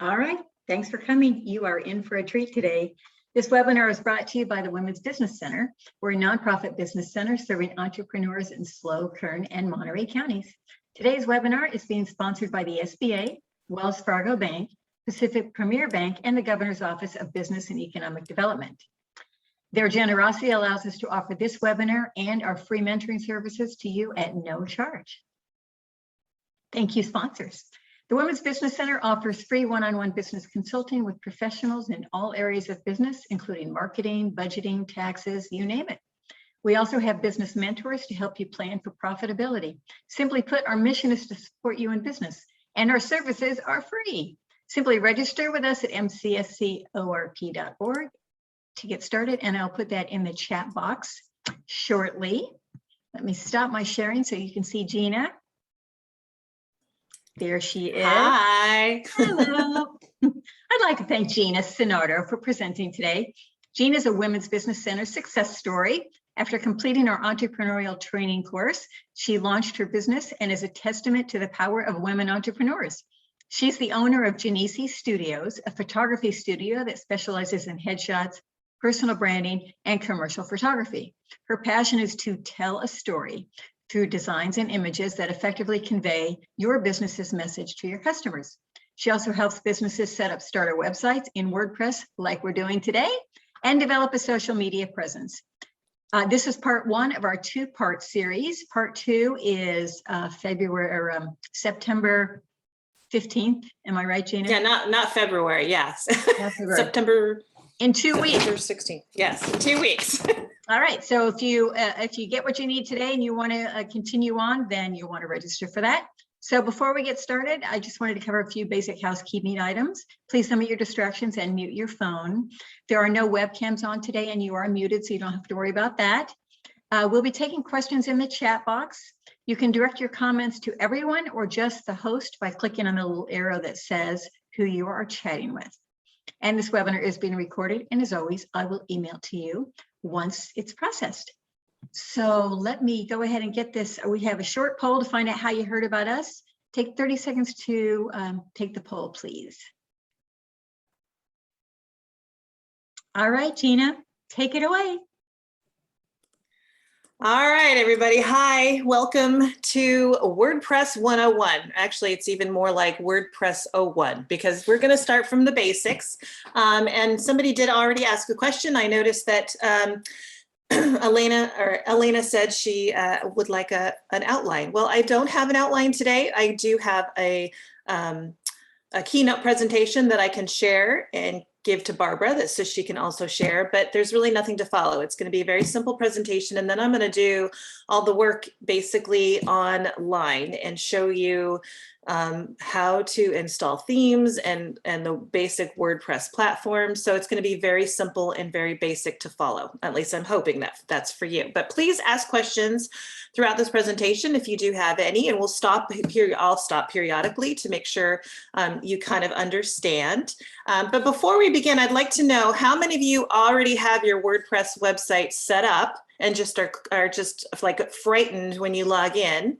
All right, thanks for coming. You are in for a treat today. This webinar is brought to you by the Women's Business Center. We're a nonprofit business center serving entrepreneurs in SLO, Kern, and Monterey counties. Today's webinar is being sponsored by the SBA, Wells Fargo Bank, Pacific Premier Bank, and the Governor's Office of Business and Economic Development. Their generosity allows us to offer this webinar and our free mentoring services to you at no charge. Thank you, sponsors. The Women's Business Center offers free one-on-one business consulting with professionals in all areas of business, including marketing, budgeting, taxes, you name it. We also have business mentors to help you plan for profitability. Simply put, our mission is to support you in business, and our services are free. Simply register with us at mcscorp.org to get started, and I'll put that in the chat box shortly. Let me stop my sharing so you can see Gina. There she is. Hi. Hello. I'd like to thank Gina CInardo for presenting today. Gina is a Women's Business Center success story. After completing our entrepreneurial training course, she launched her business and is a testament to the power of women entrepreneurs. She's the owner of Ginici Studios, a photography studio that specializes in headshots, personal branding, and commercial photography. Her passion is to tell a story through designs and images that effectively convey your business's message to your customers. She also helps businesses set up starter websites in WordPress like we're doing today and develop a social media presence. This is part one of our two-part series. Part two is September 15th. Am I right, Gina? Yeah, not February. Yes. February. September. In 2 weeks. September 16th. Yes, in 2 weeks. All right. So if you get what you need today and you want to continue on, then you'll want to register for that. So before we get started, I just wanted to cover a few basic housekeeping items. Please limit your distractions and mute your phone. There are no webcams on today, and you are muted, so you don't have to worry about that. We'll be taking questions in the chat box. You can direct your comments to everyone or just the host by clicking on the little arrow that says who you are chatting with. And this webinar is being recorded, and as always, I will email to you once it's processed. So let me go ahead and get this. We have a short poll to find out how you heard about us. Take 30 seconds to take the poll, please. All right, Gina, take it away. All right, everybody. Hi, welcome to WordPress 101. Actually, it's even more like WordPress 01 because we're going to start from the basics. And somebody did already ask a question. I noticed that Elena said she would like an outline. Well, I don't have an outline today. I do have a keynote presentation that I can share and give to Barbara so she can also share, but there's really nothing to follow. It's going to be a very simple presentation, and then I'm going to do all the work basically online and show you how to install themes and the basic WordPress platform. So it's going to be very simple and very basic to follow. At least I'm hoping that that's for you. But please ask questions throughout this presentation if you do have any, and we'll stop here. I'll stop periodically to make sure you kind of understand. But before we begin, I'd like to know how many of you already have your WordPress website set up and just are just like frightened when you log in.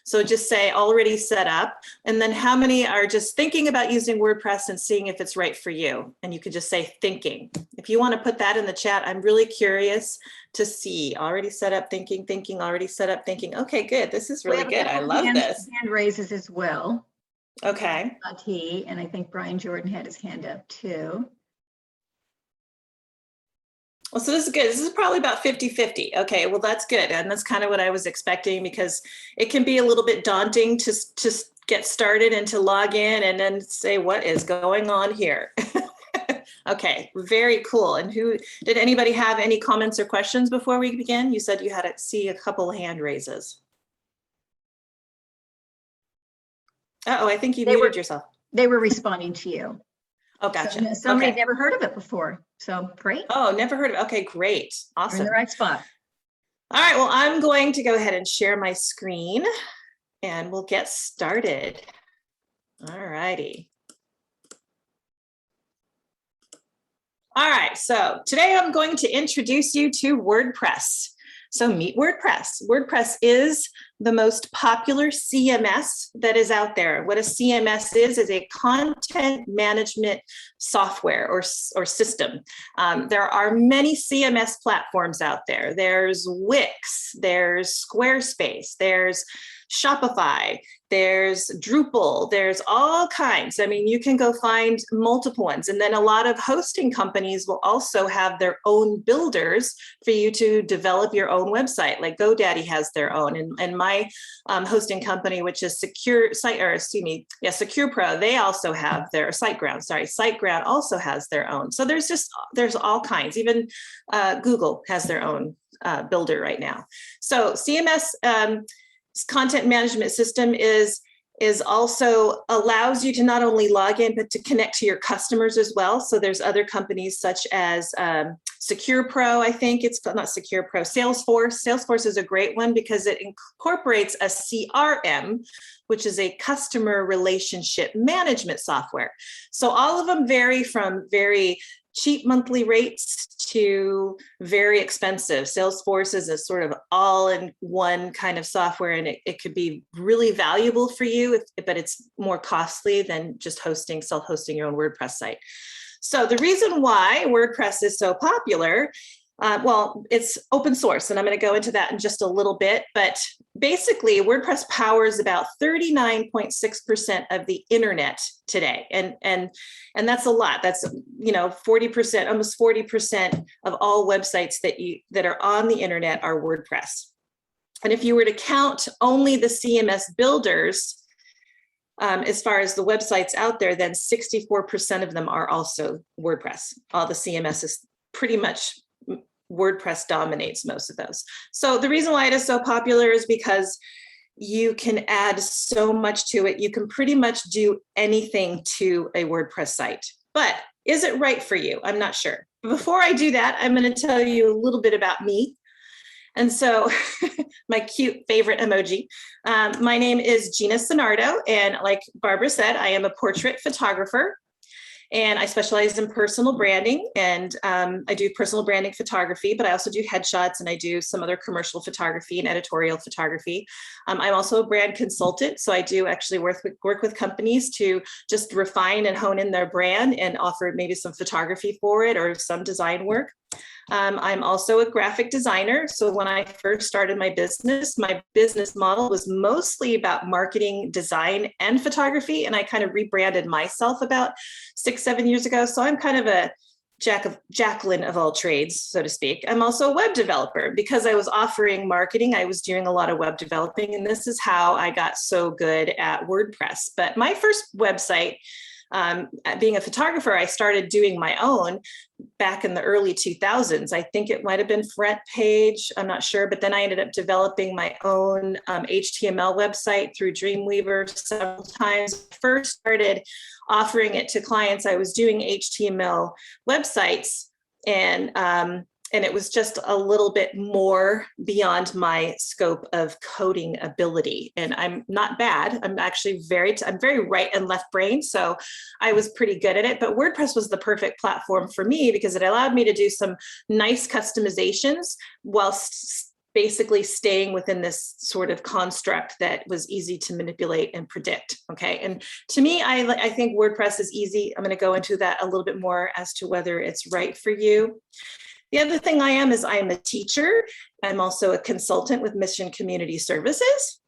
So just say already set up, and then how many are just thinking about using WordPress and seeing if it's right for you? And you can just say thinking. If you want to put that in the chat, I'm really curious to see. Already set up, thinking, already set up, thinking. Okay, good. This is really good. I love this. Hand raises as well. Okay. And I think Brian Jordan had his hand up too. Well, so this is good. This is probably about 50-50. Okay, well, that's good. And that's kind of what I was expecting, because it can be a little bit daunting to get started and to log in and then say, what is going on here? Okay, very cool. And did anybody have any comments or questions before we begin? You said you had to see a couple of hand raises. Uh-oh, I think you muted yourself. They were responding to you. Oh, gotcha. Somebody never heard of it before. So great. Oh, never heard of it. Okay, great. Awesome. You're in the right spot. All right, well, I'm going to go ahead and share my screen and we'll get started. All righty. All right, so today I'm going to introduce you to WordPress. So meet WordPress. WordPress is the most popular CMS that is out there. What a CMS is a content management software or system. There are many CMS platforms out there. There's Wix, there's Squarespace, there's Shopify, there's Drupal, there's all kinds. I mean, you can go find multiple ones. And then a lot of hosting companies will also have their own builders for you to develop your own website. Like GoDaddy has their own. And my hosting company, which is Secure Pro, they also have their SiteGround also has their own. So there's all kinds. Even Google has their own builder right now. So CMS content management system is also allows you to not only log in, but to connect to your customers as well. So there's other companies such as Secure Pro, I think it's not Secure Pro, Salesforce. Salesforce is a great one because it incorporates a CRM, which is a customer relationship management software. So all of them vary from very cheap monthly rates to very expensive. Salesforce is a sort of all-in-one kind of software, and it could be really valuable for you, but it's more costly than just self-hosting your own WordPress site. So the reason why WordPress is so popular, well, it's open source, and I'm going to go into that in just a little bit, but basically WordPress powers about 39.6% of the internet today. And that's a lot. That's, 40%, almost 40% of all websites that are on the internet are WordPress. And if you were to count only the CMS builders, as far as the websites out there, then 64% of them are also WordPress. All the CMS is pretty much WordPress dominates most of those. So the reason why it is so popular is because you can add so much to it. You can pretty much do anything to a WordPress site, but is it right for you? I'm not sure. Before I do that, I'm going to tell you a little bit about me. And so my cute favorite emoji. My name is Gina CInardo, and like Barbara said, I am a portrait photographer. And I specialize in personal branding, and I do personal branding photography, but I also do headshots, and I do some other commercial photography and editorial photography. I'm also a brand consultant, so I do actually work with companies to just refine and hone in their brand and offer maybe some photography for it or some design work. I'm also a graphic designer. So when I first started my business model was mostly about marketing, design, and photography. And I kind of rebranded myself about 6-7 years ago. So I'm kind of a Jacqueline of all trades, so to speak. I'm also a web developer. Because I was offering marketing, I was doing a lot of web developing. And this is how I got so good at WordPress. But my first website, being a photographer, I started doing my own back in the early 2000s. I think it might have been Front Page, I'm not sure, but then I ended up developing my own HTML website through Dreamweaver several times. First started offering it to clients. I was doing HTML websites, and it was just a little bit more beyond my scope of coding ability. And I'm not bad. I'm actually I'm very right and left brain. So I was pretty good at it, but WordPress was the perfect platform for me because it allowed me to do some nice customizations whilst basically staying within this sort of construct that was easy to manipulate and predict. Okay. And to me, I think WordPress is easy. I'm going to go into that a little bit more as to whether it's right for you. The other thing I am a teacher. I'm also a consultant with Mission Community Services.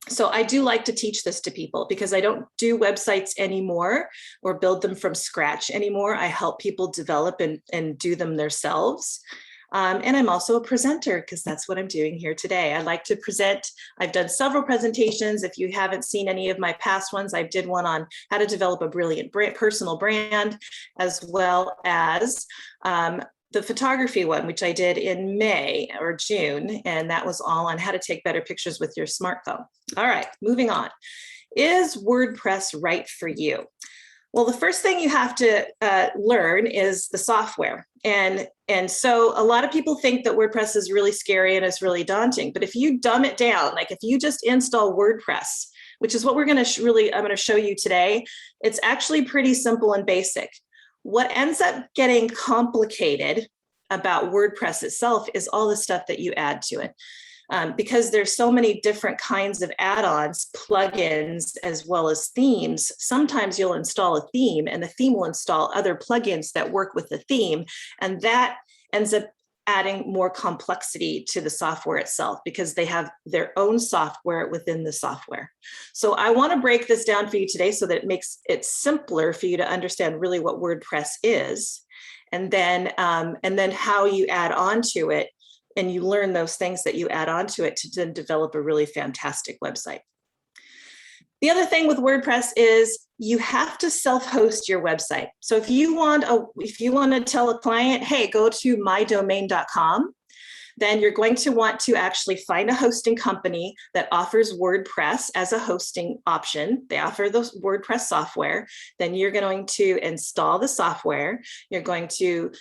So I do like to teach this to people because I don't do websites anymore or build them from scratch anymore. I help people develop and do them themselves. And I'm also a presenter because that's what I'm doing here today. I like to present. I've done several presentations. If you haven't seen any of my past ones, I did one on how to develop a brilliant personal brand, as well as the photography one, which I did in May or June, and that was all on how to take better pictures with your smartphone. All right, moving on. Is WordPress right for you? Well, the first thing you have to learn is the software. And so a lot of people think that WordPress is really scary and it's really daunting, but if you dumb it down, like if you just install WordPress, which is what we're going to I'm going to show you today, it's actually pretty simple and basic. What ends up getting complicated about WordPress itself is all the stuff that you add to it. Because there's so many different kinds of add-ons, plugins, as well as themes. Sometimes you'll install a theme and the theme will install other plugins that work with the theme. And that ends up adding more complexity to the software itself because they have their own software within the software. So I want to break this down for you today so that it makes it simpler for you to understand really what WordPress is, and then how you add on to it. And you learn those things that you add on to it to then develop a really fantastic website. The other thing with WordPress is you have to self-host your website. So if you want to tell a client, hey, go to mydomain.com, then you're going to want to actually find a hosting company that offers WordPress as a hosting option. They offer the WordPress software. Then you're going to install the software. You're going to,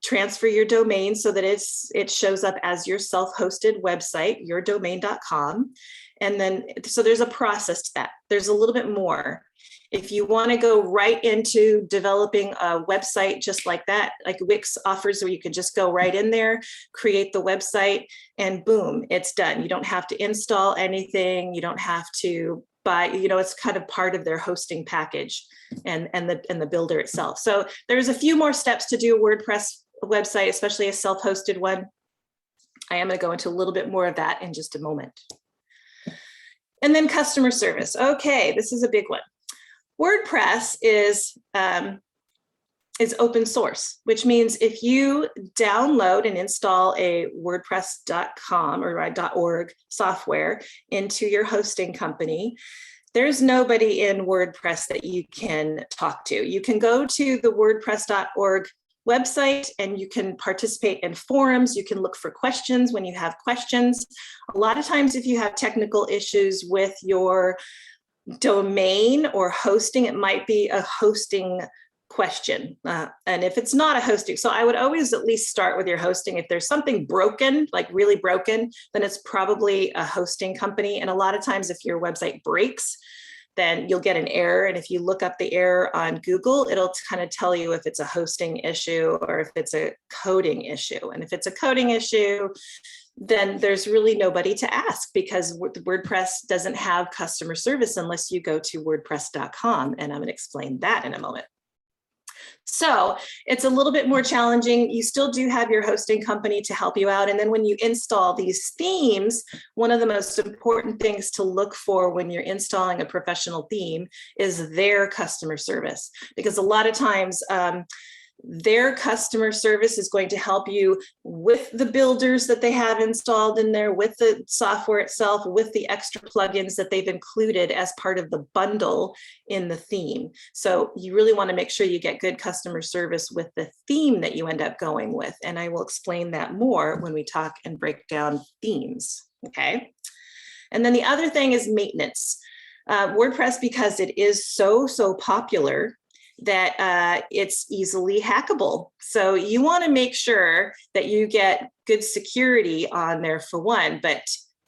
transfer your domain so that it shows up as your self-hosted website, yourdomain.com. And then, so there's a process to that. There's a little bit more. If you want to go right into developing a website just like that, like Wix offers, where you can just go right in there, create the website, and boom, it's done. You don't have to install anything. You don't have to buy, it's kind of part of their hosting package and the builder itself. So there's a few more steps to do a WordPress website, especially a self-hosted one. I am going to go into a little bit more of that in just a moment. And then customer service. Okay, this is a big one. WordPress is open source, which means if you download and install a WordPress.com or .org software into your hosting company, there's nobody in WordPress that you can talk to. You can go to the WordPress.org website and you can participate in forums. You can look for questions when you have questions. A lot of times if you have technical issues with your domain or hosting, it might be a hosting question. And if it's not a hosting, so I would always at least start with your hosting. If there's something broken, like really broken, then it's probably a hosting company. And a lot of times if your website breaks, then you'll get an error. And if you look up the error on Google, it'll kind of tell you if it's a hosting issue or if it's a coding issue. And if it's a coding issue, then there's really nobody to ask because WordPress doesn't have customer service unless you go to WordPress.com. And I'm going to explain that in a moment. So it's a little bit more challenging. You still do have your hosting company to help you out. And then when you install these themes, one of the most important things to look for when you're installing a professional theme is their customer service. Because a lot of times, their customer service is going to help you with the builders that they have installed in there, with the software itself, with the extra plugins that they've included as part of the bundle in the theme. So you really want to make sure you get good customer service with the theme that you end up going with. And I will explain that more when we talk and break down themes. Okay. And then the other thing is maintenance. WordPress, because it is so popular, that it's easily hackable. So you want to make sure that you get good security on there for one, but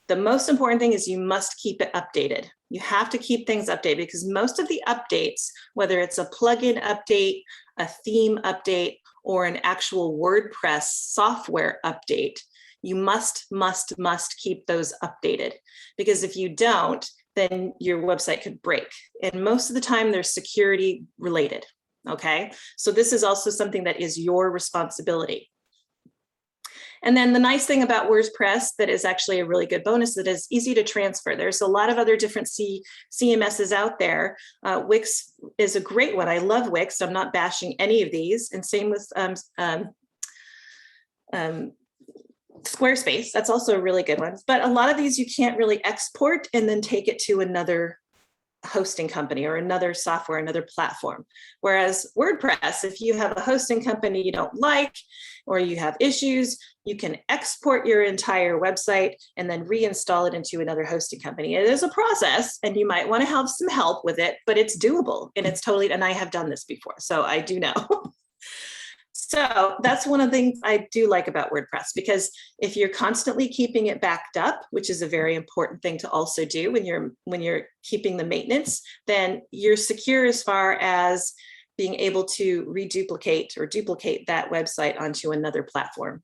the most important thing is you must keep it updated. You have to keep things updated because most of the updates, whether it's a plugin update, a theme update, or an actual WordPress software update, you must keep those updated because if you don't, then your website could break. And most of the time they're security related, okay? So this is also something that is your responsibility. And then the nice thing about WordPress that is actually a really good bonus that is easy to transfer. There's a lot of other different CMSs out there. Wix is a great one. I love Wix. So I'm not bashing any of these. And same with Squarespace, that's also a really good one. But a lot of these you can't really export and then take it to another hosting company or another software, another platform. Whereas WordPress, if you have a hosting company you don't like, or you have issues, you can export your entire website and then reinstall it into another hosting company. It is a process and you might want to have some help with it, but it's doable and it's totally, and I have done this before, so I do know. So that's one of the things I do like about WordPress, because if you're constantly keeping it backed up, which is a very important thing to also do when you're keeping the maintenance, then you're secure as far as being able to reduplicate or duplicate that website onto another platform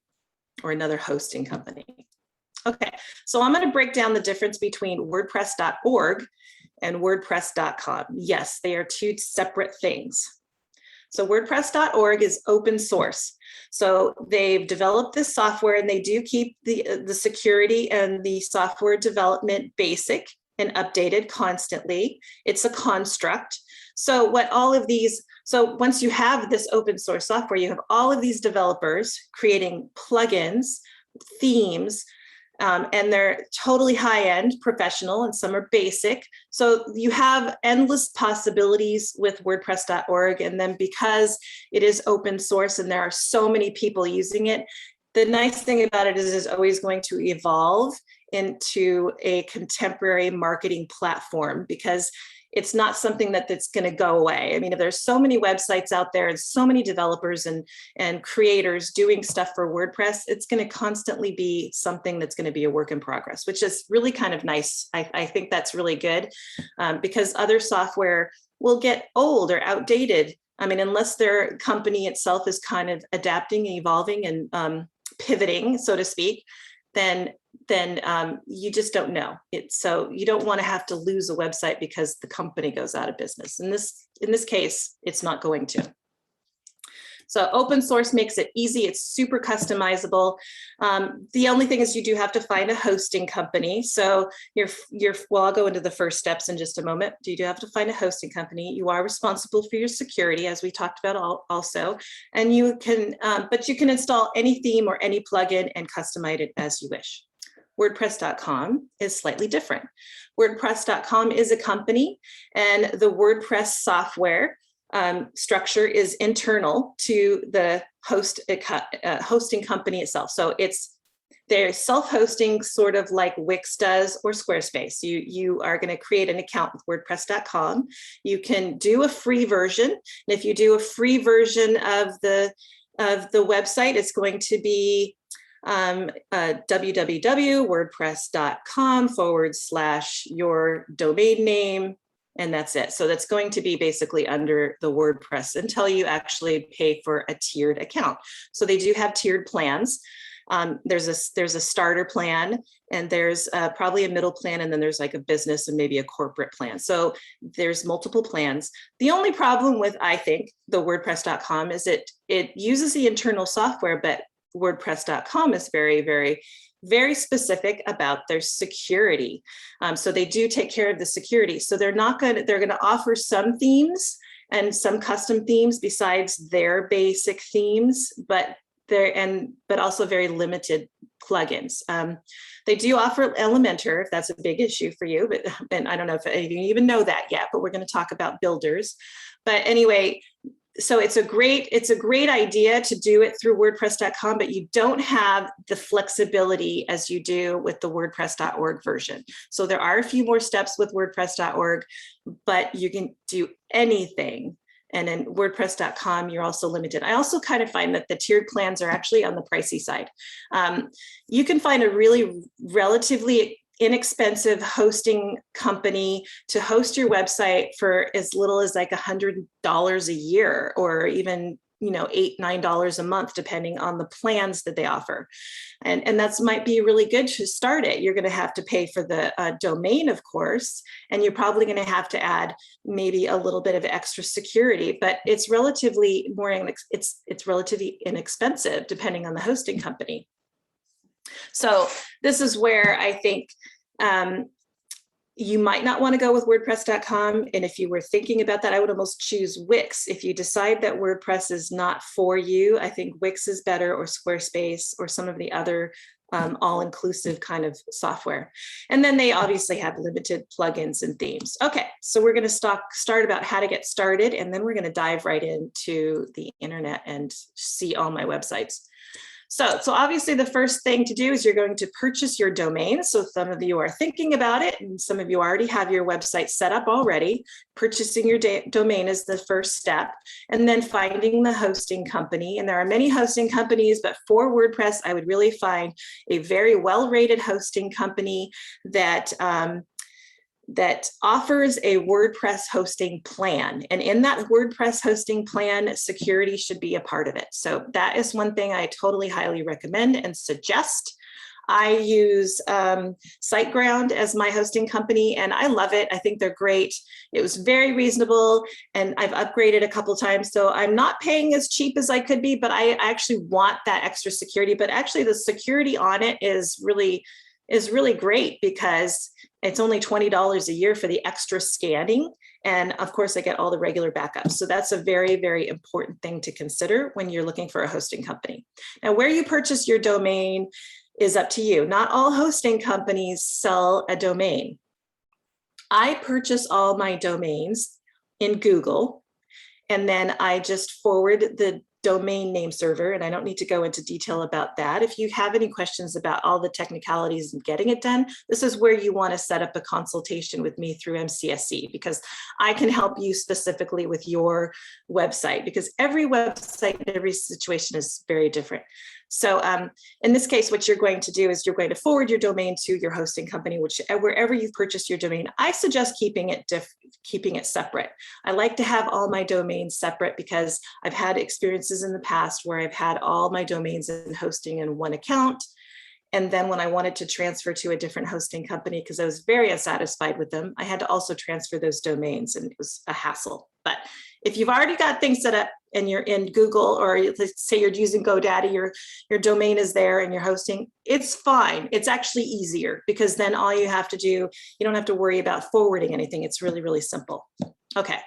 or another hosting company. Okay, so I'm going to break down the difference between WordPress.org and WordPress.com. Yes, they are two separate things. So WordPress.org is open source. So they've developed this software, and they do keep the security and the software development basic and updated constantly. It's a construct. So what all of these, so once you have this open source software, you have all of these developers creating plugins, themes, and they're totally high-end professional, and some are basic. So you have endless possibilities with WordPress.org. And then because it is open source and there are so many people using it, the nice thing about it is it's always going to evolve into a contemporary marketing platform, because it's not something that's going to go away. I mean, if there's so many websites out there and so many developers and creators doing stuff for WordPress, it's going to constantly be something that's going to be a work in progress, which is really kind of nice. I think that's really good, because other software will get old or outdated. I mean, unless their company itself is kind of adapting, evolving, and pivoting, so to speak, then you just don't know it. So you don't want to have to lose a website because the company goes out of business. In this case, it's not going to. So open source makes it easy. It's super customizable. The only thing is you do have to find a hosting company. So well, I'll go into the first steps in just a moment. You do have to find a hosting company. You are responsible for your security, as we talked about also. And you can, but you can install any theme or any plugin and customize it as you wish. WordPress.com is slightly different. WordPress.com is a company, and the WordPress software structure is internal to the hosting company itself. So they're self-hosting, sort of like Wix does or Squarespace. You are going to create an account with WordPress.com. You can do a free version, and if you do a free version of the website, it's going to be www.wordpress.com/your domain name, and that's it. So that's going to be basically under the WordPress until you actually pay for a tiered account. So they do have tiered plans. There's a starter plan, and there's probably a middle plan, and then there's like a business and maybe a corporate plan. So there's multiple plans. The only problem with, I think, the WordPress.com is it uses the internal software, but WordPress.com is very, very, very specific about their security. So they do take care of the security. So they're going to offer some themes and some custom themes besides their basic themes, but also very limited plugins. They do offer Elementor, if that's a big issue for you, and I don't know if you even know that yet, but we're going to talk about builders. But anyway, so it's a great idea to do it through WordPress.com, but you don't have the flexibility as you do with the WordPress.org version. So there are a few more steps with WordPress.org, but you can do anything. And in WordPress.com, you're also limited. I also kind of find that the tiered plans are actually on the pricey side. You can find a really relatively inexpensive hosting company to host your website for as little as like $100 a year, or even $8, $9 a month, depending on the plans that they offer. And that's might be really good to start it. You're going to have to pay for the domain, of course, and you're probably going to have to add maybe a little bit of extra security, but it's relatively it's relatively inexpensive depending on the hosting company. So this is where I think you might not want to go with WordPress.com. And if you were thinking about that, I would almost choose Wix. If you decide that WordPress is not for you, I think Wix is better, or Squarespace, or some of the other all-inclusive kind of software. And then they obviously have limited plugins and themes. Okay, so we're going to start about how to get started, and then we're going to dive right into the internet and see all my websites. So obviously the first thing to do is you're going to purchase your domain. So some of you are thinking about it, and some of you already have your website set up already. Purchasing your domain is the first step, and then finding the hosting company. And there are many hosting companies, but for WordPress, I would really find a very well-rated hosting company that that offers a WordPress hosting plan. And in that WordPress hosting plan, security should be a part of it. So that is one thing I totally highly recommend and suggest. I use SiteGround as my hosting company, and I love it. I think they're great. It was very reasonable, and I've upgraded a couple times. So I'm not paying as cheap as I could be, but I actually want that extra security. But actually the security on it is really great because it's only $20 a year for the extra scanning. And of course, I get all the regular backups. So that's a very, very important thing to consider when you're looking for a hosting company. Now, where you purchase your domain is up to you. Not all hosting companies sell a domain. I purchase all my domains in Google, and then I just forward the domain name server, and I don't need to go into detail about that. If you have any questions about all the technicalities and getting it done, this is where you want to set up a consultation with me through MCSE, because I can help you specifically with your website, because every website and every situation is very different. So in this case, what you're going to do is you're going to forward your domain to your hosting company, which wherever you've purchased your domain. I suggest keeping it separate. I like to have all my domains separate because I've had experiences in the past where I've had all my domains and hosting in one account. And then when I wanted to transfer to a different hosting company, because I was very unsatisfied with them, I had to also transfer those domains, and it was a hassle. But if you've already got things set up and you're in Google, or let's say you're using GoDaddy, your domain is there and you're hosting, it's fine. It's actually easier because then all you have to do, you don't have to worry about forwarding anything. It's really, really simple. Okay.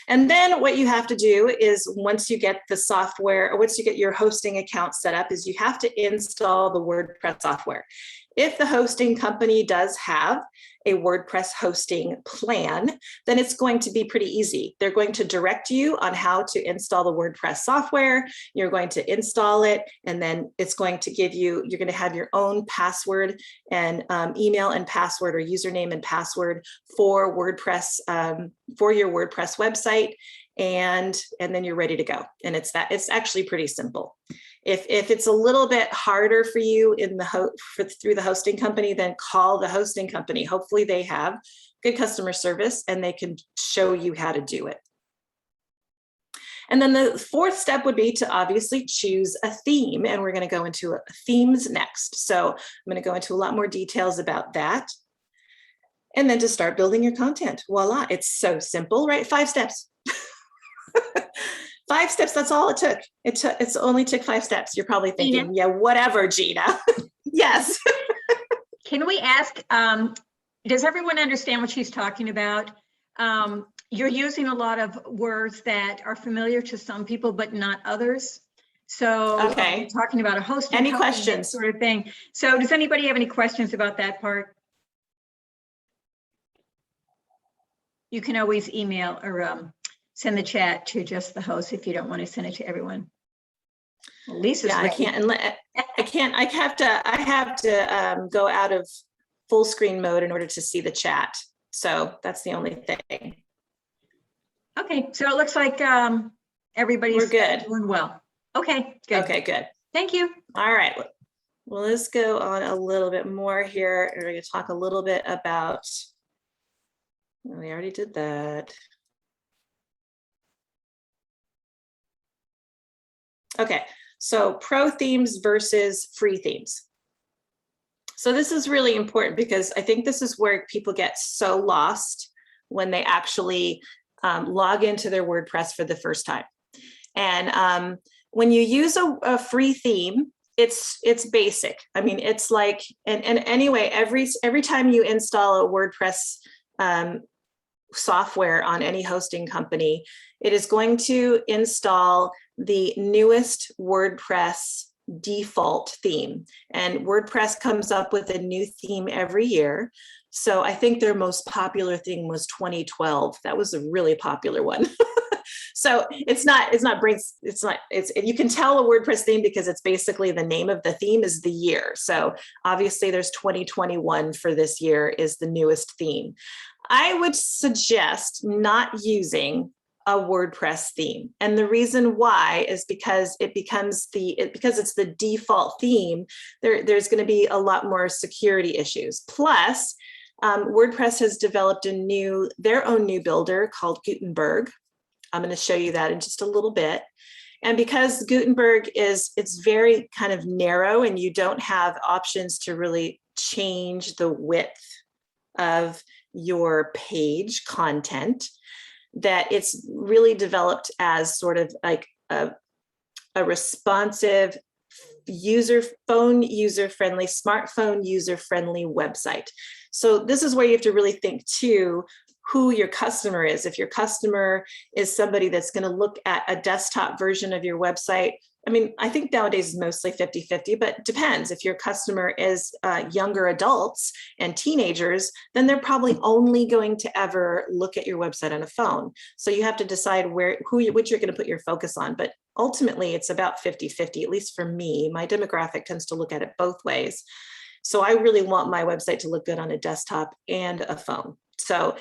And then what you have to do is once you get the software, or once you get your hosting account set up, is you have to install the WordPress software. If the hosting company does have a WordPress hosting plan, then it's going to be pretty easy. They're going to direct you on how to install the WordPress software. You're going to install it, and then it's going to give you, you're going to have your own password and email and password, or username and password for WordPress, for your WordPress website. And then you're ready to go. And it's actually pretty simple. If it's a little bit harder for you through the hosting company, then call the hosting company. Hopefully they have good customer service and they can show you how to do it. And then the fourth step would be to obviously choose a theme, and we're going to go into themes next. So I'm going to go into a lot more details about that. And then to start building your content. Voila, it's so simple, right? 5 steps. 5 steps, that's all it took. It's only took 5 steps. You're probably thinking, Gina? Yeah, whatever, Gina. Yes. Can we ask, does everyone understand what she's talking about? You're using a lot of words that are familiar to some people, but not others. So okay. You're talking about a hosting. Any questions? Sort of thing. So does anybody have any questions about that part? You can always email or send the chat to just the host if you don't want to send it to everyone. Well, Lisa's yeah, ready. I have to go out of full screen mode in order to see the chat. So that's the only thing. Okay, so it looks like everybody's doing well. Okay, good. Okay, good. Thank you. All right. Well, let's go on a little bit more here. We're going to talk a little bit about, we already did that. Okay, so pro themes versus free themes. So this is really important because I think this is where people get so lost when they actually log into their WordPress for the first time. And when you use a free theme, it's basic. I mean, it's like, and anyway, every time you install a WordPress software on any hosting company, it is going to install the newest WordPress default theme. And WordPress comes up with a new theme every year. So I think their most popular theme was 2012. That was a really popular one. So you can tell a WordPress theme because it's basically the name of the theme is the year. So obviously there's 2021 for this year is the newest theme. I would suggest not using a WordPress theme. And the reason why is because because it's the default theme, there's going to be a lot more security issues. Plus, WordPress has developed their own new builder called Gutenberg. I'm going to show you that in just a little bit. And because Gutenberg it's very kind of narrow and you don't have options to really change the width of your page content, that it's really developed as sort of like a responsive smartphone user-friendly website. So this is where you have to really think too, who your customer is. If your customer is somebody that's going to look at a desktop version of your website, I mean, I think nowadays is mostly 50-50, but it depends. If your customer is younger adults and teenagers, then they're probably only going to ever look at your website on a phone. So you have to decide which you're going to put your focus on. But ultimately, it's about 50-50, at least for me. My demographic tends to look at it both ways. So I really want my website to look good on a desktop and a phone. So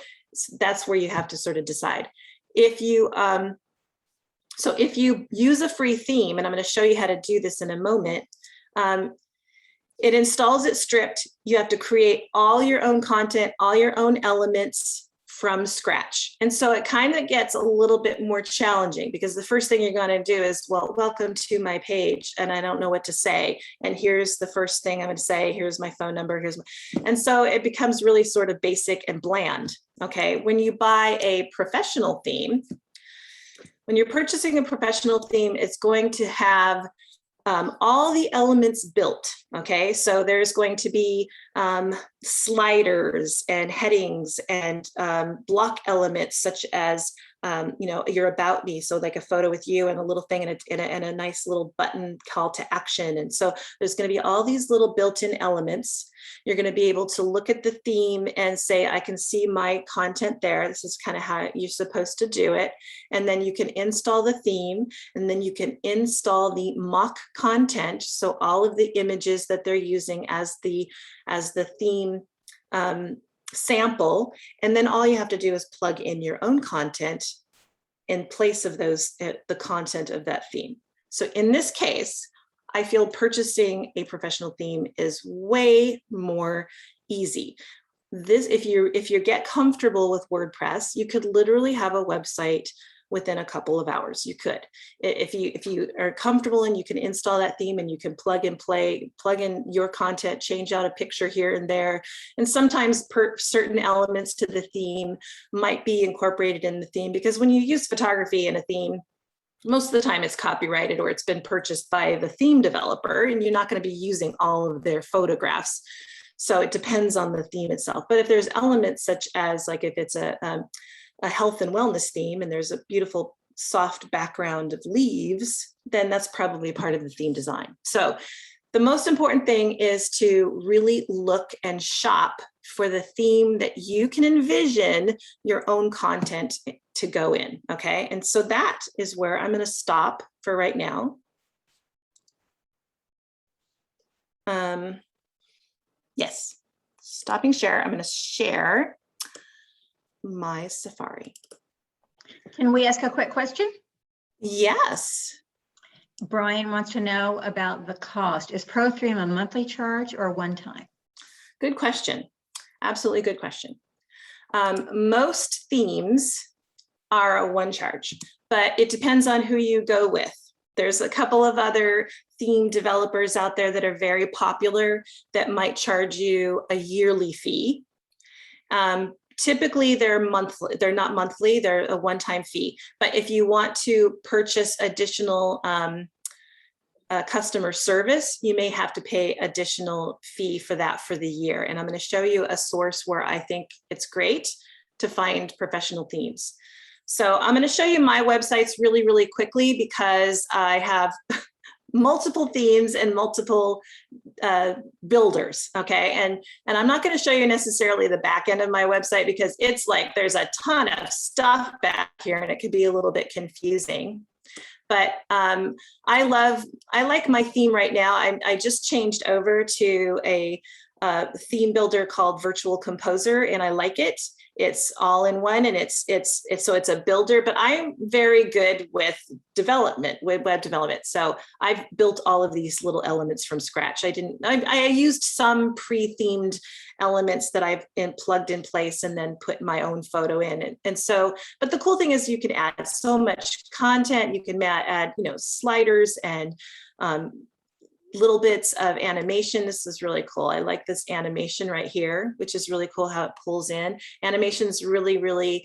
that's where you have to sort of decide. If you use a free theme, and I'm going to show you how to do this in a moment, it installs it stripped. You have to create all your own content, all your own elements from scratch. And so it kind of gets a little bit more challenging, because the first thing you're going to do is, well, welcome to my page, and I don't know what to say. And here's the first thing I'm going to say. Here's my phone number. And so it becomes really sort of basic and bland. Okay. When you buy a professional theme, when you're purchasing a professional theme, it's going to have all the elements built. Okay, so there's going to be sliders and headings and block elements such as your about me, so like a photo with you and a little thing and a nice little button call to action. And so there's going to be all these little built-in elements. You're going to be able to look at the theme and say, I can see my content there. This is kind of how you're supposed to do it. And then you can install the theme, and then you can install the mock content. So all of the images that they're using as the theme sample. And then all you have to do is plug in your own content in place of the content of that theme. So in this case, I feel purchasing a professional theme is way more easy. If you get comfortable with WordPress, you could literally have a website within a couple of hours. You could, if you are comfortable and you can install that theme and you can plug in your content, change out a picture here and there. And sometimes certain elements to the theme might be incorporated in the theme, because when you use photography in a theme, most of the time it's copyrighted or it's been purchased by the theme developer, and you're not going to be using all of their photographs. So it depends on the theme itself. But if there's elements such as, like if it's a health and wellness theme and there's a beautiful soft background of leaves, then that's probably part of the theme design. So the most important thing is to really look and shop for the theme that you can envision your own content to go in. Okay. And so that is where I'm going to stop for right now. Yes, stopping share. I'm going to share my Safari. Can we ask a quick question? Yes. Brian wants to know about the cost. Is Pro Theme a monthly charge or one time? Good question. Absolutely good question. Most themes are a one charge, but it depends on who you go with. There's a couple of other theme developers out there that are very popular that might charge you a yearly fee. Typically they're monthly. They're not monthly, they're a one-time fee. But if you want to purchase additional customer service, you may have to pay additional fee for that for the year. And I'm going to show you a source where I think it's great to find professional themes. So I'm going to show you my websites really, really quickly, because I have multiple themes and multiple builders. Okay. And I'm not going to show you necessarily the back end of my website, because it's like there's a ton of stuff back here and it could be a little bit confusing. But I like my theme right now. I just changed over to a theme builder called Virtual Composer, and I like it. it's all in one, and it's so it's a builder, but I'm very good with development, with web development. So I've built all of these little elements from scratch. I used some pre-themed elements that I've plugged in place and then put my own photo in. And so, but the cool thing is you can add so much content. You can add, sliders and little bits of animation. This is really cool. I like this animation right here, which is really cool how it pulls in. Animation is really, really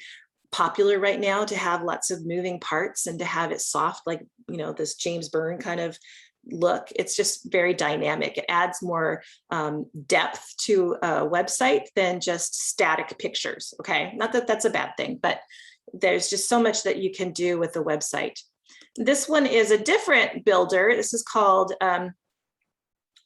popular right now, to have lots of moving parts and to have it soft, like, this James Byrne kind of look. It's just very dynamic. It adds more depth to a website than just static pictures. Okay, not that that's a bad thing, but there's just so much that you can do with a website. This one is a different builder. This is called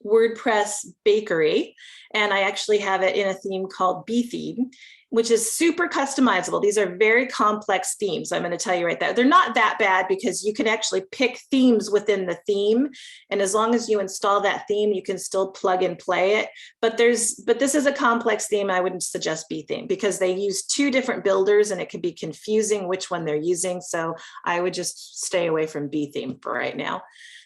WordPress Bakery, and I actually have it in a theme called B theme, which is super customizable. These are very complex themes. I'm going to tell you right there. They're not that bad because you can actually pick themes within the theme, and as long as you install that theme, you can still plug and play it. But this is a complex theme. I wouldn't suggest B theme because they use two different builders, and it can be confusing which one they're using. So I would just stay away from B theme for right now.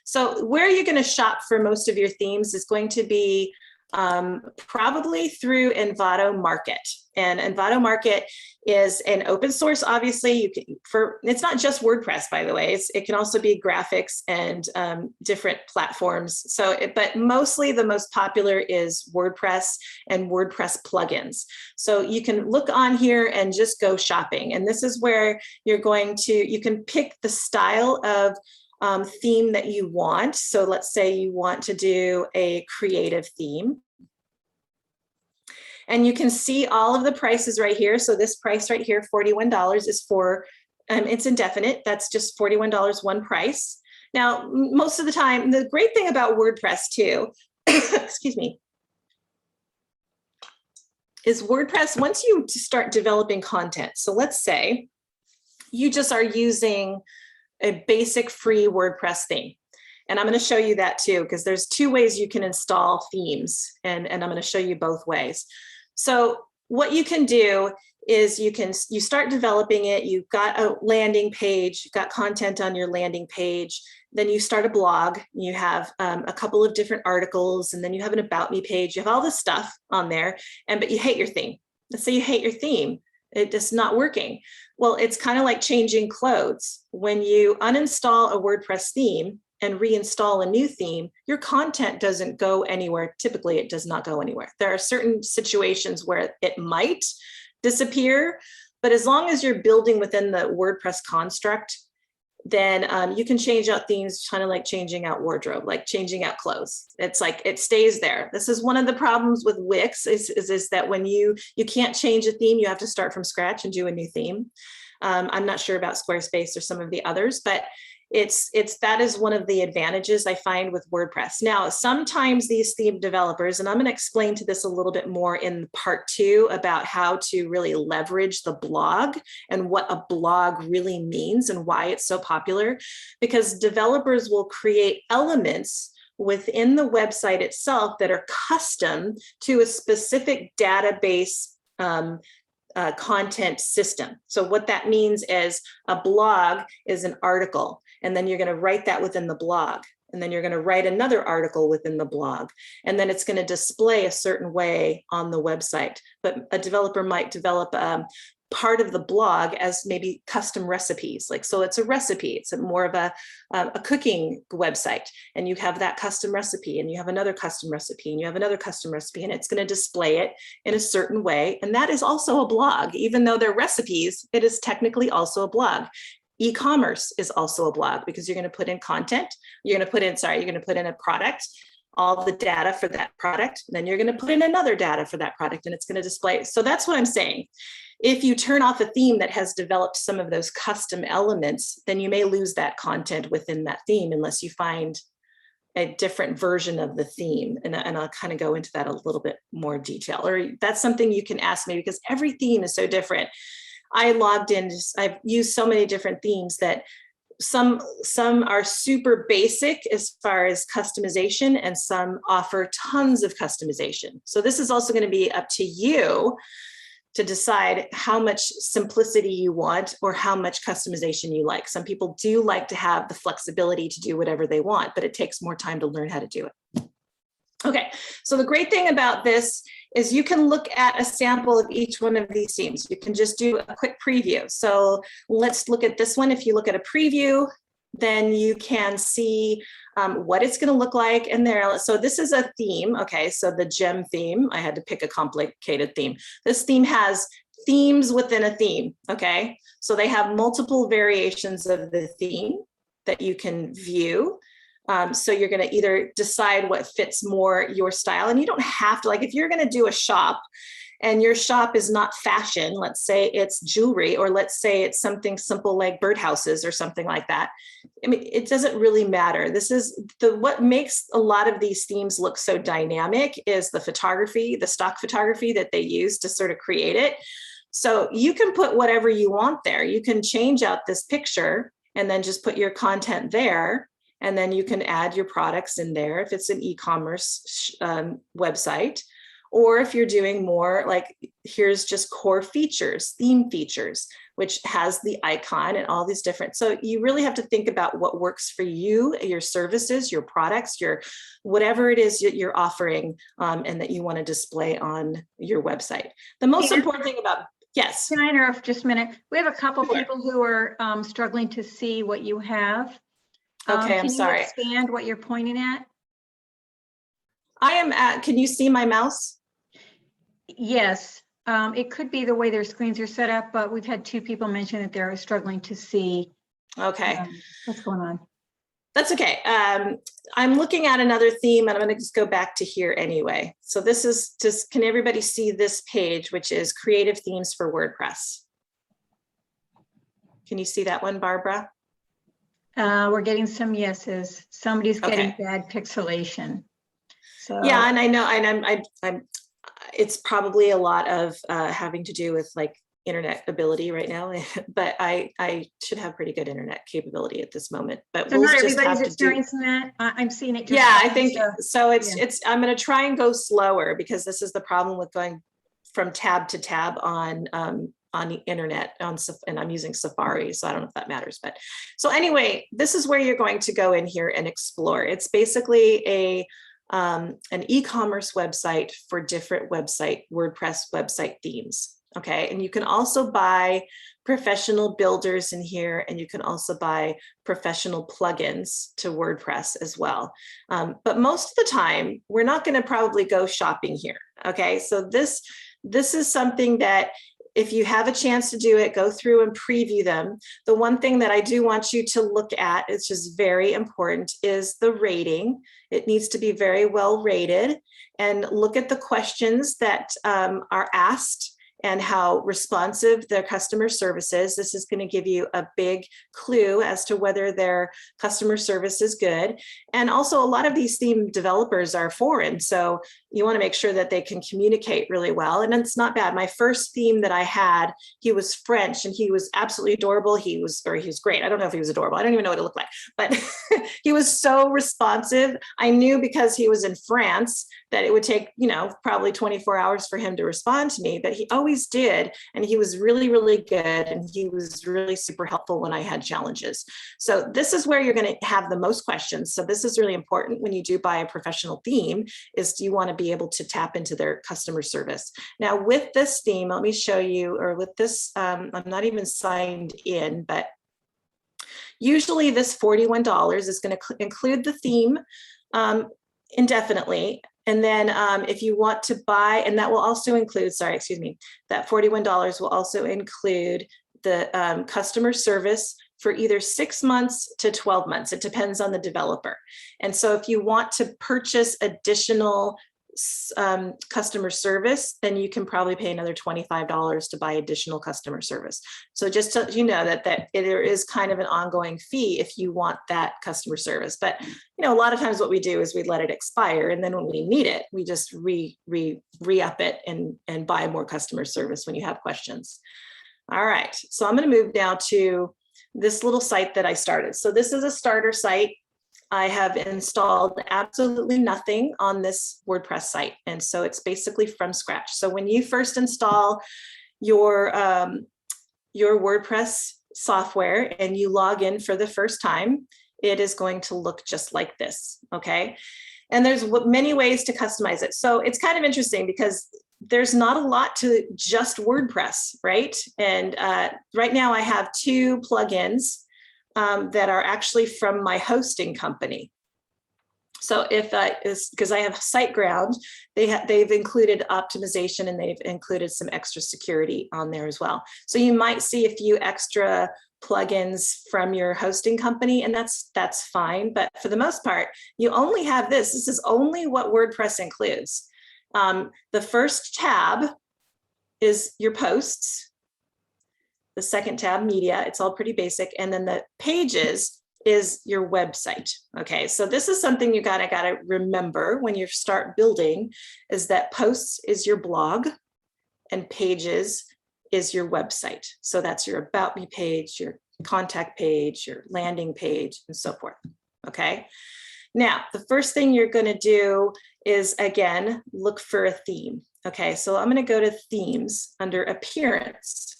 So where you're going to shop for most of your themes is going to be probably through Envato Market. And Envato Market is an open source. Obviously, it's not just WordPress, by the way. It can also be graphics and different platforms. But mostly the most popular is WordPress and WordPress plugins. So you can look on here and just go shopping. And this is where you can pick the style of theme that you want. So let's say you want to do a creative theme. And you can see all of the prices right here. So this price right here, $41, is for, it's indefinite. That's just $41 one price. Now, most of the time, the great thing about WordPress too, excuse me, is WordPress, once you start developing content, so let's say you just are using a basic free WordPress theme. And I'm going to show you that too, because there's two ways you can install themes, and I'm going to show you both ways. So what you can do is you start developing it. You've got a landing page, you've got content on your landing page. Then you start a blog. You have a couple of different articles, and then you have an about me page. You have all this stuff on there, but you hate your theme. Let's say you hate your theme. It's not working. Well, it's kind of like changing clothes. When you uninstall a WordPress theme and reinstall a new theme, your content doesn't go anywhere. Typically, it does not go anywhere. There are certain situations where it might disappear, but as long as you're building within the WordPress construct, then you can change out themes, kind of like changing out wardrobe, like changing out clothes. It's like it stays there. This is one of the problems with Wix is that when you can't change a theme, you have to start from scratch and do a new theme. I'm not sure about Squarespace or some of the others, but that is one of the advantages I find with WordPress. Now, sometimes these theme developers, and I'm going to explain to this a little bit more in part 2 about how to really leverage the blog and what a blog really means and why it's so popular, because developers will create elements within the website itself that are custom to a specific database content system. So what that means is a blog is an article, and then you're going to write that within the blog, and then you're going to write another article within the blog, and then it's going to display a certain way on the website. But a developer might develop part of the blog as maybe custom recipes. So it's a recipe. It's more of a cooking website, and you have that custom recipe, and you have another custom recipe, and you have another custom recipe, and it's going to display it in a certain way. And that is also a blog. Even though they're recipes, it is technically also a blog. E-commerce is also a blog because you're going to put in content. You're going to put in a product, all the data for that product. And then you're going to put in another data for that product, and it's going to display. So that's what I'm saying. If you turn off a theme that has developed some of those custom elements, then you may lose that content within that theme unless you find a different version of the theme. And I'll kind of go into that a little bit more detail, or that's something you can ask me because every theme is so different. I logged in, I've used so many different themes that some are super basic as far as customization, and some offer tons of customization. So this is also going to be up to you to decide how much simplicity you want or how much customization you like. Some people do like to have the flexibility to do whatever they want, but it takes more time to learn how to do it. Okay, so the great thing about this is you can look at a sample of each one of these themes. You can just do a quick preview. So let's look at this one. If you look at a preview, then you can see what it's going to look like in there. So this is a theme. Okay, so the gem theme, I had to pick a complicated theme. This theme has themes within a theme. Okay, so they have multiple variations of the theme that you can view. So you're going to either decide what fits more your style, and you don't have to, like if you're going to do a shop and your shop is not fashion, let's say it's jewelry, or let's say it's something simple like birdhouses or something like that. I mean, it doesn't really matter. This is what makes a lot of these themes look so dynamic is the photography, the stock photography that they use to sort of create it. So you can put whatever you want there. You can change out this picture and then just put your content there. And then you can add your products in there if it's an e-commerce website. Or if you're doing more like, here's just core features, theme features, which has the icon and all these different. So you really have to think about what works for you, your services, your products, your whatever it is that you're offering and that you want to display on your website. The most important thing about, yes. Can I interrupt just a minute? We have a couple Sure. people who are struggling to see what you have. Okay, I'm sorry. Can you expand what you're pointing at? I am at, can you see my mouse? Yes, it could be the way their screens are set up, but we've had two people mention that they're struggling to see Okay. what's going on. That's okay. I'm looking at another theme and I'm going to just go back to here anyway. So this is just, can everybody see this page, which is creative themes for WordPress? Can you see that one, Barbara? We're getting some yeses. Somebody's getting Okay. bad pixelation. So Yeah, and I know, and I'm it's probably a lot of having to do with like internet ability right now, but I should have pretty good internet capability at this moment. But so we'll not just everybody's have to do. experiencing that. I'm seeing it. Just Yeah, I think so. yeah. It's I'm going to try and go slower because this is the problem with going from tab to tab on the internet and I'm using Safari, so I don't know if that matters. But so anyway, this is where you're going to go in here and explore. It's basically an e-commerce website for different WordPress website themes. Okay, and you can also buy professional builders in here, and you can also buy professional plugins to WordPress as well. But most of the time, we're not going to probably go shopping here. Okay, so this is something that if you have a chance to do it, go through and preview them. The one thing that I do want you to look at, it's just very important, is the rating. It needs to be very well rated, and look at the questions that are asked and how responsive their customer service is. This is going to give you a big clue as to whether their customer service is good. And also a lot of these theme developers are foreign, so you want to make sure that they can communicate really well. And it's not bad. My first theme that I had, he was French and he was absolutely adorable. He was great. I don't know if he was adorable. I don't even know what it looked like, but he was so responsive. I knew because he was in France that it would take, probably 24 hours for him to respond to me, but he always did. And he was really, really good. And he was really super helpful when I had challenges. So this is where you're going to have the most questions. So this is really important when you do buy a professional theme, is do you want to be able to tap into their customer service. Now with this theme, let me show you, or with this, I'm not even signed in, but usually this $41 is going to include the theme indefinitely. And then if you want to buy, and that will also include, that $41 will also include the customer service for either 6 months to 12 months. It depends on the developer. And so if you want to purchase additional customer service, then you can probably pay another $25 to buy additional customer service. So just so you know that there is kind of an ongoing fee if you want that customer service. But a lot of times what we do is we let it expire, and then when we need it, we just re-up it and buy more customer service when you have questions. All right, so I'm going to move now to this little site that I started. So this is a starter site. I have installed absolutely nothing on this WordPress site. And so it's basically from scratch. So when you first install your WordPress software and you log in for the first time, it is going to look just like this, okay? And there's many ways to customize it. So it's kind of interesting because there's not a lot to just WordPress, right? And right now I have 2 plugins that are actually from my hosting company. So if is because I have SiteGround, they've included optimization and they've included some extra security on there as well. So you might see a few extra plugins from your hosting company, and that's fine. But for the most part, you only have this. This is only what WordPress includes. The first tab is your posts. The second tab, media, it's all pretty basic. And then the pages is your website. Okay, so this is something you gotta remember when you start building, is that posts is your blog and pages is your website. So that's your about me page, your contact page, your landing page, and so forth. Okay, now the first thing you're gonna do is, again, look for a theme. Okay, so I'm gonna go to themes under appearance.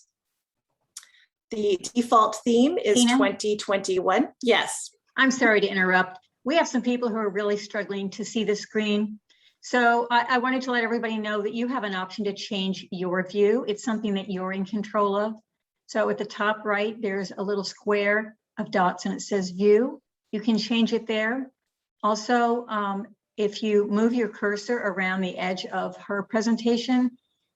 The default theme is Gina? 2021. Yes. I'm sorry to interrupt. We have some people who are really struggling to see the screen. So I wanted to let everybody know that you have an option to change your view. It's something that you're in control of. So at the top right, there's a little square of dots and it says view. You can change it there. Also, if you move your cursor around the edge of her presentation,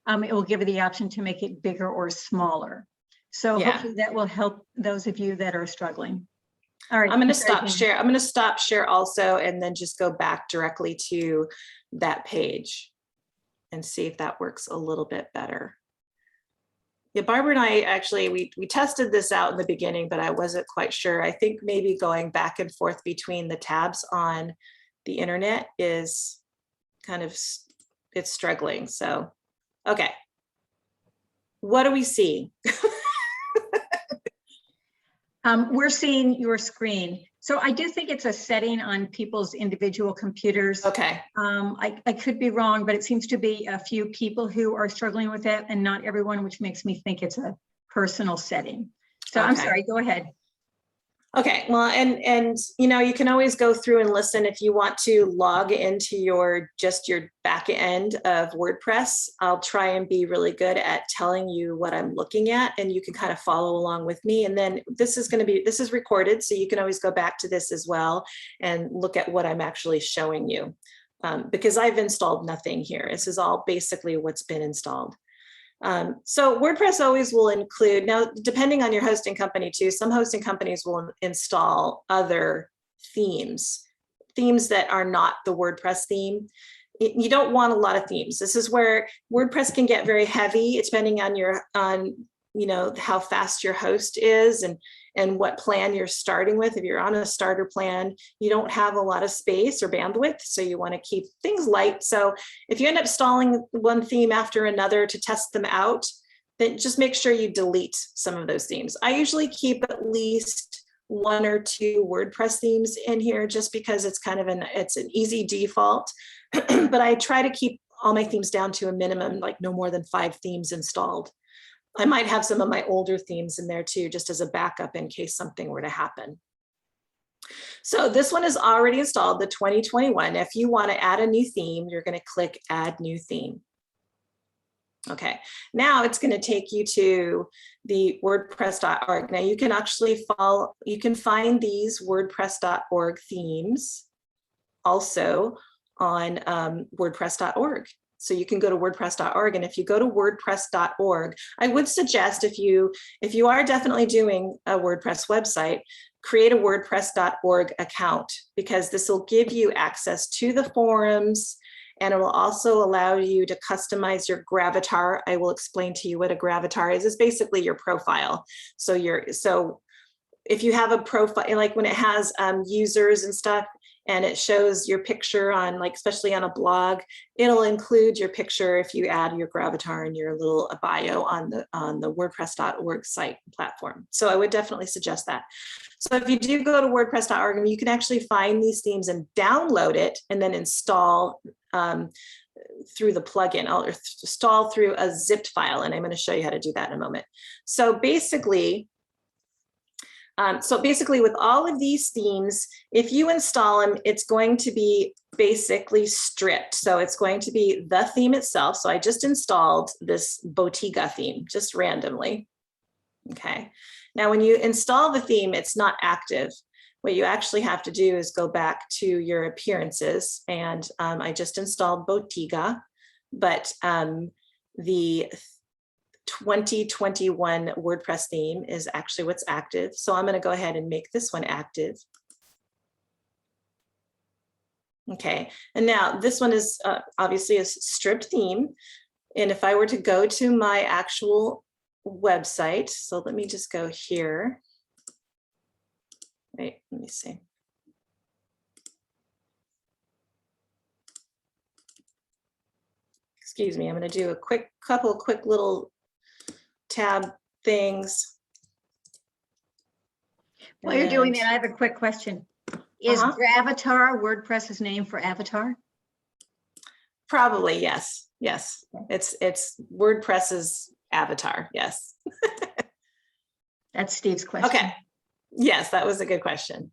it will give you the option to make it bigger or smaller. So Yeah. hopefully that will help those of you that are struggling. All right. I'm going to stop share. I'm going to stop share also, and then just go back directly to that page and see if that works a little bit better. Yeah, Barbara and I actually, we tested this out in the beginning, but I wasn't quite sure. I think maybe going back and forth between the tabs on the internet is kind of, it's struggling. So, okay. What do we see? We're seeing your screen. So I do think it's a setting on people's individual computers. Okay. I could be wrong, but it seems to be a few people who are struggling with that and not everyone, which makes me think it's a personal setting. So I'm sorry, go ahead. Okay, well, and you know, you can always go through and listen if you want to log into your back end of WordPress. I'll try and be really good at telling you what I'm looking at, and you can kind of follow along with me. And then this is recorded, so you can always go back to this as well and look at what I'm actually showing you, because I've installed nothing here. This is all basically what's been installed. So WordPress always will include, now depending on your hosting company too, some hosting companies will install other themes that are not the WordPress theme. You don't want a lot of themes. This is where WordPress can get very heavy depending on you know, how fast your host is and what plan you're starting with. If you're on a starter plan, you don't have a lot of space or bandwidth, so you want to keep things light. So if you end up installing one theme after another to test them out, then just make sure you delete some of those themes. I usually keep at least 1 or 2 WordPress themes in here just because it's kind of it's an easy default, but I try to keep all my themes down to a minimum, like no more than 5 themes installed. I might have some of my older themes in there too, just as a backup in case something were to happen. So this one is already installed, the 2021. If you want to add a new theme, you're going to click Add New Theme. Okay, now it's going to take you to the WordPress.org. Now you can actually find these WordPress.org themes also on WordPress.org. So you can go to WordPress.org, and if you go to WordPress.org, I would suggest if you are definitely doing a WordPress website, create a WordPress.org account, because this will give you access to the forums, and it will also allow you to customize your gravatar. I will explain to you what a gravatar is. It's basically your profile. So if you have a profile, like when it has users and stuff, and it shows your picture on, like, especially on a blog, it'll include your picture if you add your gravatar and your little bio on the WordPress.org site platform. So I would definitely suggest that. So if you do go to WordPress.org, you can actually find these themes and download it and then install through the plugin. I'll install through a zipped file, and I'm going to show you how to do that in a moment. So basically with all of these themes, if you install them, it's going to be basically stripped. So it's going to be the theme itself. So I just installed this Bottega theme just randomly. Okay. Now, when you install the theme, it's not active. What you actually have to do is go back to your appearances, and I just installed Bottega, but the 2021 WordPress theme is actually what's active. So I'm going to go ahead and make this one active. Okay, and now this one is obviously a stripped theme. And if I were to go to my actual website, so let me just go here. Wait, let me see. Excuse me, I'm going to do a couple quick little tab things. While you're doing that, I have a quick question. Is Gravatar WordPress's name for avatar? Probably, yes. Yes, it's WordPress's avatar. Yes. That's Steve's question. Okay. Yes, that was a good question.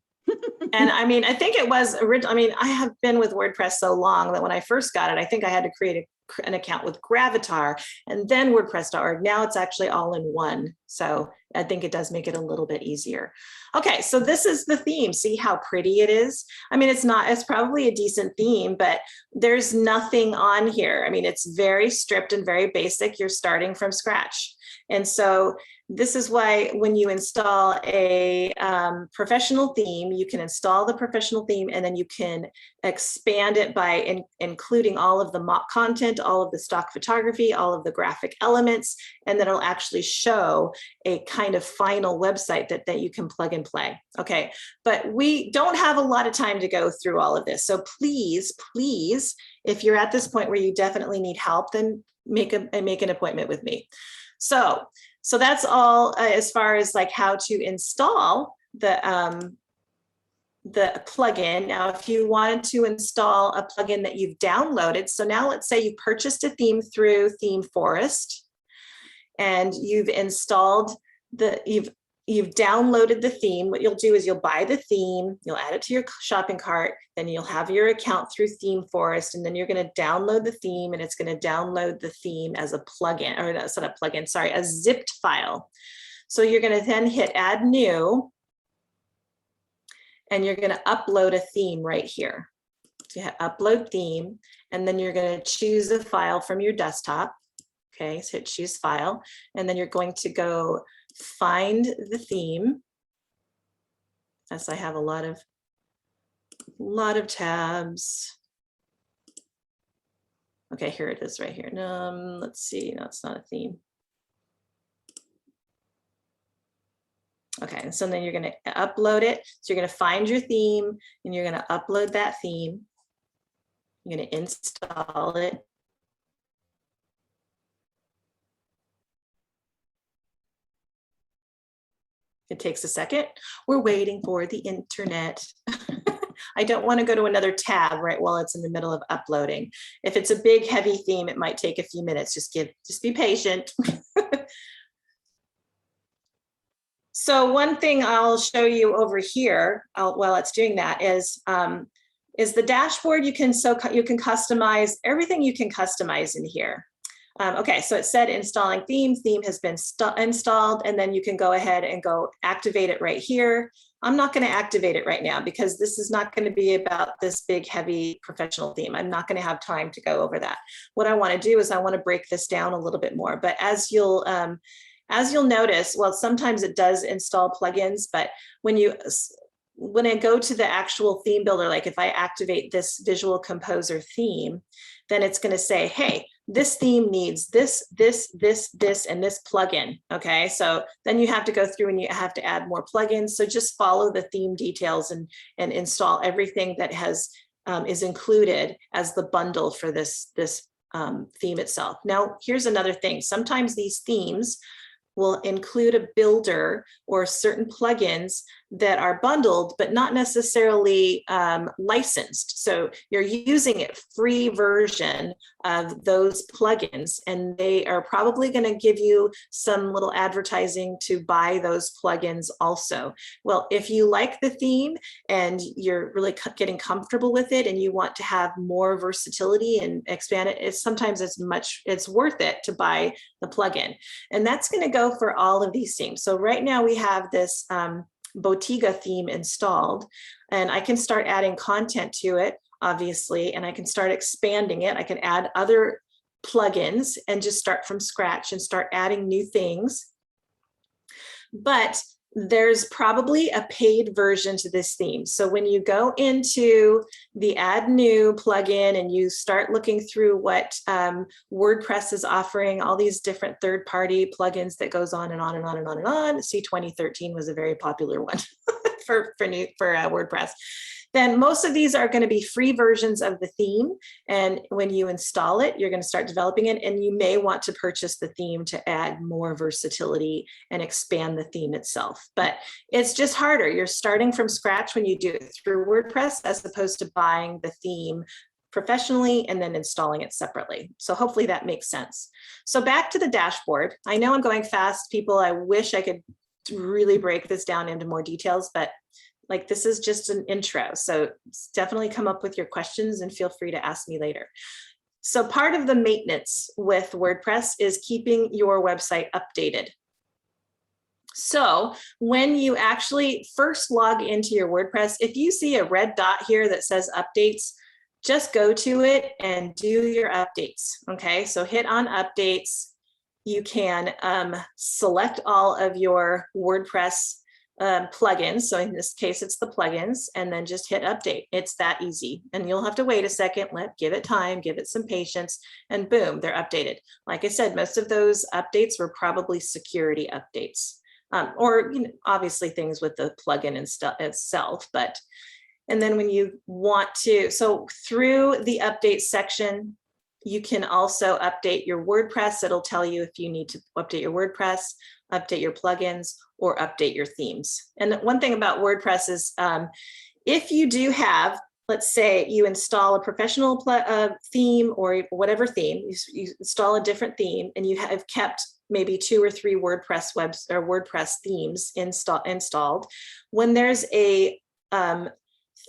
And I mean, I think it was original. I mean, I have been with WordPress so long that when I first got it, I think I had to create an account with Gravatar and then WordPress.org. Now it's actually all in one. So I think it does make it a little bit easier. Okay, so this is the theme. See how pretty it is? I mean, it's probably a decent theme, but there's nothing on here. I mean, it's very stripped and very basic. You're starting from scratch. And so this is why when you install a professional theme, you can install the professional theme and then you can expand it by including all of the mock content, all of the stock photography, all of the graphic elements, and then it'll actually show a kind of final website that you can plug and play. Okay, but we don't have a lot of time to go through all of this. So please, if you're at this point where you definitely need help, then make an appointment with me. So that's all as far as like how to install the plugin. Now, if you wanted to install a plugin that you've downloaded, so now let's say you purchased a theme through Theme Forest, and you've installed you've downloaded the theme. What you'll do is you'll buy the theme, you'll add it to your shopping cart, then you'll have your account through Theme Forest, and then you're going to download the theme, and it's going to download the theme as a plugin, or it's not a plugin, sorry, a zipped file. So you're going to then hit Add New, and you're going to upload a theme right here. So you hit Upload Theme, and then you're going to choose a file from your desktop. Okay, so hit Choose File, and then you're going to go find the theme. As I have a lot of tabs. Okay, here it is right here. Let's see, no, it's not a theme. Okay, so then you're going to upload it. So you're going to find your theme and you're going to upload that theme. You're going to install it. It takes a second. We're waiting for the internet. I don't want to go to another tab right while it's in the middle of uploading. If it's a big, heavy theme, it might take a few minutes. Just be patient. So one thing I'll show you over here while it's doing that is the dashboard. You can customize everything. You can customize in here. Okay, so it said installing theme. Theme has been installed, and then you can go ahead and go activate it right here. I'm not going to activate it right now because this is not going to be about this big, heavy professional theme. I'm not going to have time to go over that. What I want to do is I want to break this down a little bit more. But as you'll notice, well, sometimes it does install plugins, but when I go to the actual theme builder, like if I activate this Visual Composer theme, then it's going to say, hey, this theme needs this, and this plugin. Okay, so then you have to go through and you have to add more plugins. So just follow the theme details and install everything that is included as the bundle for this theme itself. Now, here's another thing. Sometimes these themes will include a builder or certain plugins that are bundled, but not necessarily licensed. So you're using a free version of those plugins, and they are probably going to give you some little advertising to buy those plugins also. Well, if you like the theme and you're really getting comfortable with it and you want to have more versatility and expand it, sometimes it's worth it to buy the plugin. And that's going to go for all of these themes. So right now we have this Botiga theme installed, and I can start adding content to it, obviously, and I can start expanding it. I can add other plugins and just start from scratch and start adding new things. But there's probably a paid version to this theme. So when you go into the add new plugin and you start looking through what WordPress is offering, all these different third-party plugins that goes on and on and on and on and on. See, 2013 was a very popular one for WordPress. Then most of these are going to be free versions of the theme. And when you install it, you're going to start developing it, and you may want to purchase the theme to add more versatility and expand the theme itself. But it's just harder. You're starting from scratch when you do it through WordPress, as opposed to buying the theme professionally and then installing it separately. So hopefully that makes sense. So back to the dashboard. I know I'm going fast, people. I wish I could really break this down into more details, but like, this is just an intro. So definitely come up with your questions and feel free to ask me later. So part of the maintenance with WordPress is keeping your website updated. So when you actually first log into your WordPress, if you see a red dot here that says updates, just go to it and do your updates. Okay, so hit on updates. You can select all of your WordPress plugins. So in this case, it's the plugins, and then just hit update. It's that easy. And you'll have to wait a second, give it time, give it some patience, and boom, they're updated. Like I said, most of those updates were probably security updates, or obviously things with the plugin itself. But, and then when you want to, so through the update section, you can also update your WordPress. It'll tell you if you need to update your WordPress, update your plugins, or update your themes. And one thing about WordPress is if you do have, let's say you install a professional theme or whatever theme, you install a different theme, and you have kept maybe 2 or 3 WordPress or WordPress themes installed. When there's a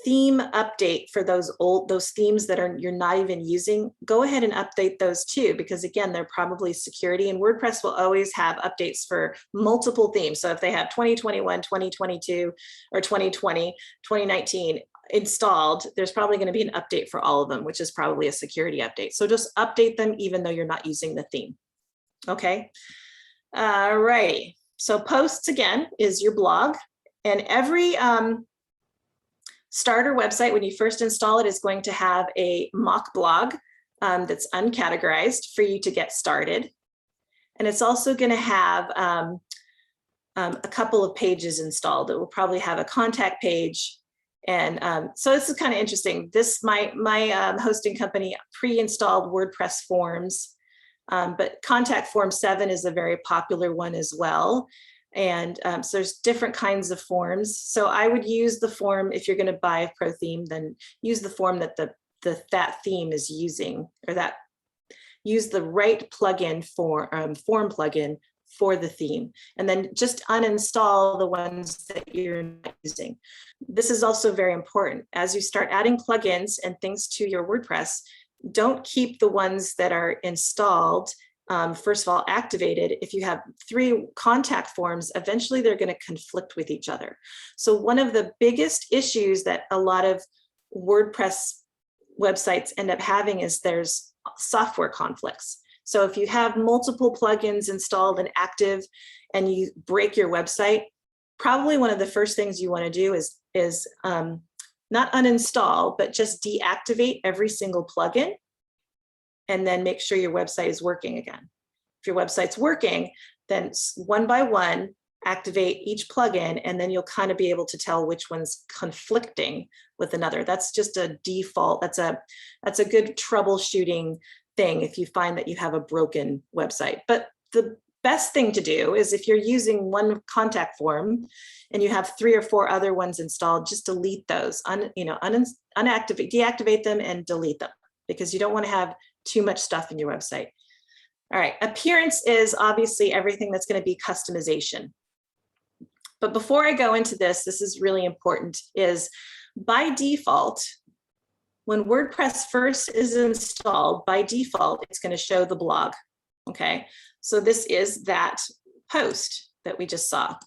theme update for those themes that you're not even using, go ahead and update those too, because again, they're probably security, and WordPress will always have updates for multiple themes. So if they have 2021, 2022, or 2020, 2019 installed, there's probably going to be an update for all of them, which is probably a security update. So just update them even though you're not using the theme. Okay. All righty. So posts, again, is your blog, and every starter website, when you first install it, is going to have a mock blog that's uncategorized for you to get started. And it's also going to have a couple of pages installed. It will probably have a contact page. And so this is kind of interesting. This, my hosting company pre-installed WordPress forms, but contact form 7 is a very popular one as well. And so there's different kinds of forms. So I would use the form, if you're going to buy a pro theme, then use the form that that theme is using, or that use the right plugin for form plugin for the theme, and then just uninstall the ones that you're not using. This is also very important. As you start adding plugins and things to your WordPress, don't keep the ones that are installed first of all activated. If you have 3 contact forms, eventually they're going to conflict with each other. So one of the biggest issues that a lot of WordPress websites end up having is there's software conflicts. So if you have multiple plugins installed and active and you break your website, probably one of the first things you want to do is not uninstall, but just deactivate every single plugin, and then make sure your website is working again. If your website's working, then one by one, activate each plugin, and then you'll kind of be able to tell which one's conflicting with another. That's just a default. That's a good troubleshooting thing if you find that you have a broken website. But the best thing to do is if you're using one contact form and you have 3 or 4 other ones installed, just delete those, unactivate, deactivate them and delete them, because you don't want to have too much stuff in your website. All right, appearance is obviously everything that's going to be customization. But before I go into this, this is really important, is by default, when WordPress first is installed, by default, it's going to show the blog. Okay, so this is that post that we just saw.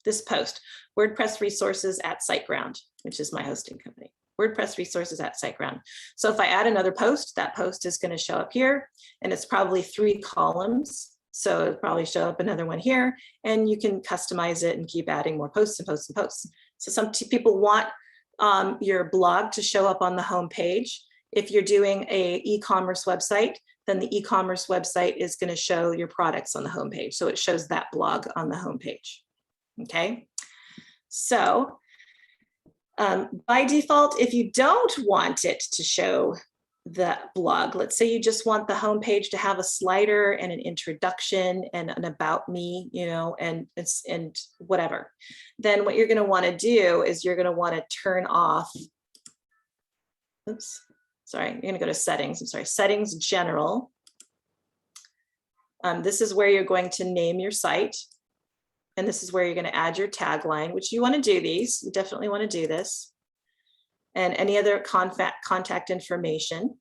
This post, WordPress resources at SiteGround, which is my hosting company. WordPress resources at SiteGround. So if I add another post, that post is going to show up here, and it's probably 3 columns. So it'll probably show up another one here, and you can customize it and keep adding more posts and posts and posts. So some people want your blog to show up on the home page. If you're doing a e-commerce website, then the e-commerce website is going to show your products on the home page. So it shows that blog on the home page. Okay. So by default, if you don't want it to show the blog, let's say you just want the home page to have a slider and an introduction and an about me, you know, and whatever, then what you're going to want to do is you're going to want to turn off, oops, sorry, you're going to go to settings, I'm sorry, settings, general. This is where you're going to name your site. And this is where you're going to add your tagline, which you want to do these. You definitely want to do this. And any other contact information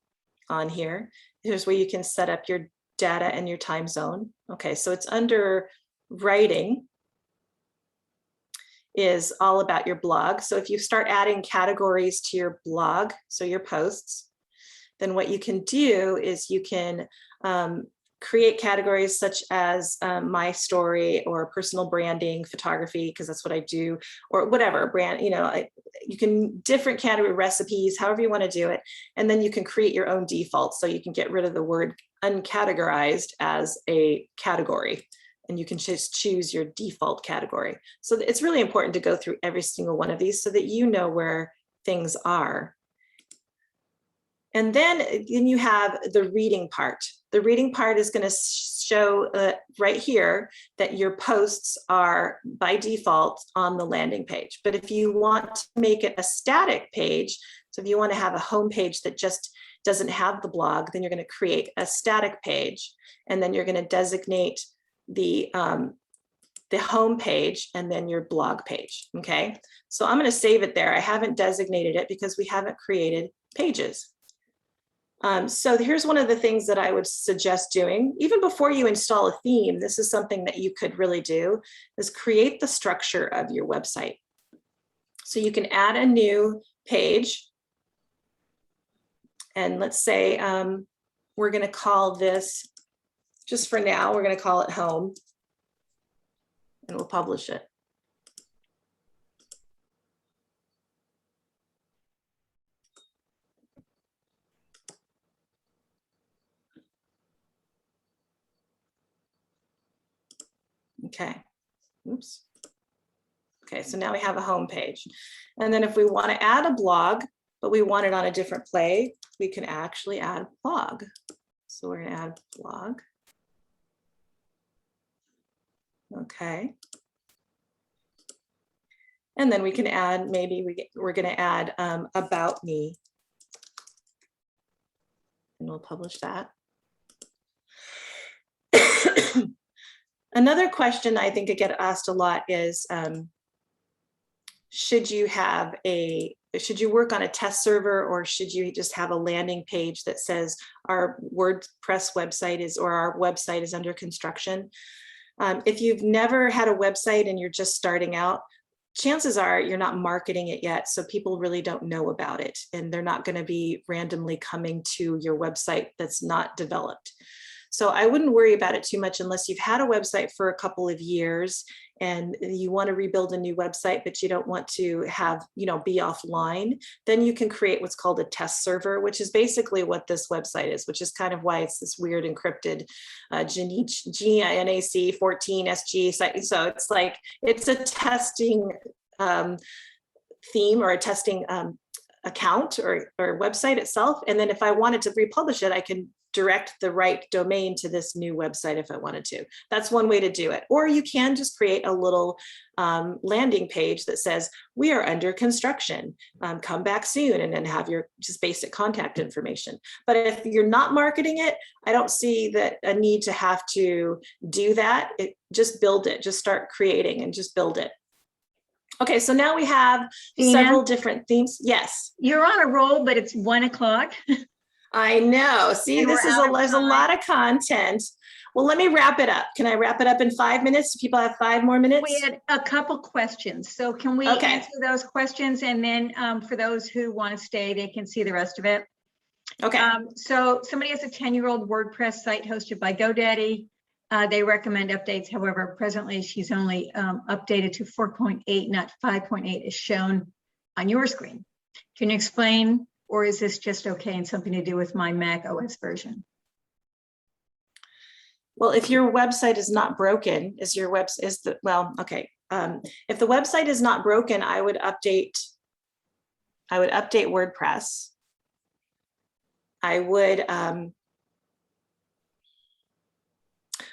on here. Here's where you can set up your data and your time zone. Okay, so it's under writing is all about your blog. So if you start adding categories to your blog, so your posts, then what you can do is you can create categories such as my story or personal branding, photography, because that's what I do, or whatever brand, you know, you can different category recipes, however you want to do it. And then you can create your own default. So you can get rid of the word uncategorized as a category, and you can just choose your default category. So it's really important to go through every single one of these so that you know where things are. And then you have the reading part. The reading part is going to show right here that your posts are by default on the landing page. But if you want to make it a static page, so if you want to have a home page that just doesn't have the blog, then you're going to create a static page, and then you're going to designate the home page and then your blog page. Okay, so I'm going to save it there. I haven't designated it because we haven't created pages. So here's one of the things that I would suggest doing, even before you install a theme. This is something that you could really do, is create the structure of your website. So you can add a new page. And let's say we're going to call this, just for now, we're going to call it home. And we'll publish it. Okay, oops. Okay, so now we have a home page. And then if we want to add a blog, but we want it on a different play, we can actually add a blog. So we're going to add blog. Okay. And then we can add, maybe we're going to add about me. And we'll publish that. Another question I think I get asked a lot is, should you work on a test server, or should you just have a landing page that says our WordPress website is, or our website is under construction? If you've never had a website and you're just starting out, chances are you're not marketing it yet, so people really don't know about it, and they're not going to be randomly coming to your website that's not developed. So I wouldn't worry about it too much unless you've had a website for a couple of years and you want to rebuild a new website, but you don't want to have, you know, be offline. Then you can create what's called a test server, which is basically what this website is, which is kind of why it's this weird encrypted Ginici, Gina 14 SG site. So it's like, it's a testing theme or a testing account or website itself. And then if I wanted to republish it, I can direct the right domain to this new website if I wanted to. That's one way to do it. Or you can just create a little landing page that says, we are under construction, come back soon, and then have your just basic contact information. But if you're not marketing it, I don't see that a need to have to do that. Just build it, just start creating and just build it. Okay, so now we have Gina, several different themes. Yes. You're on a roll, but it's 1 o'clock. I know. See, And there's a lot of content. Well, let me wrap it up. Can I wrap it up in 5 minutes? Do people have 5 more minutes? We had a couple questions. So can we answer those questions? And then for those who want to stay, they can see the rest of it. Okay. So somebody has a 10-year-old WordPress site hosted by GoDaddy. They recommend updates. However, presently she's only updated to 4.8, not 5.8 as shown on your screen. Can you explain, or is this just okay and something to do with my Mac OS version? Well, if your website is not broken, if the website is not broken, I would update WordPress. I would,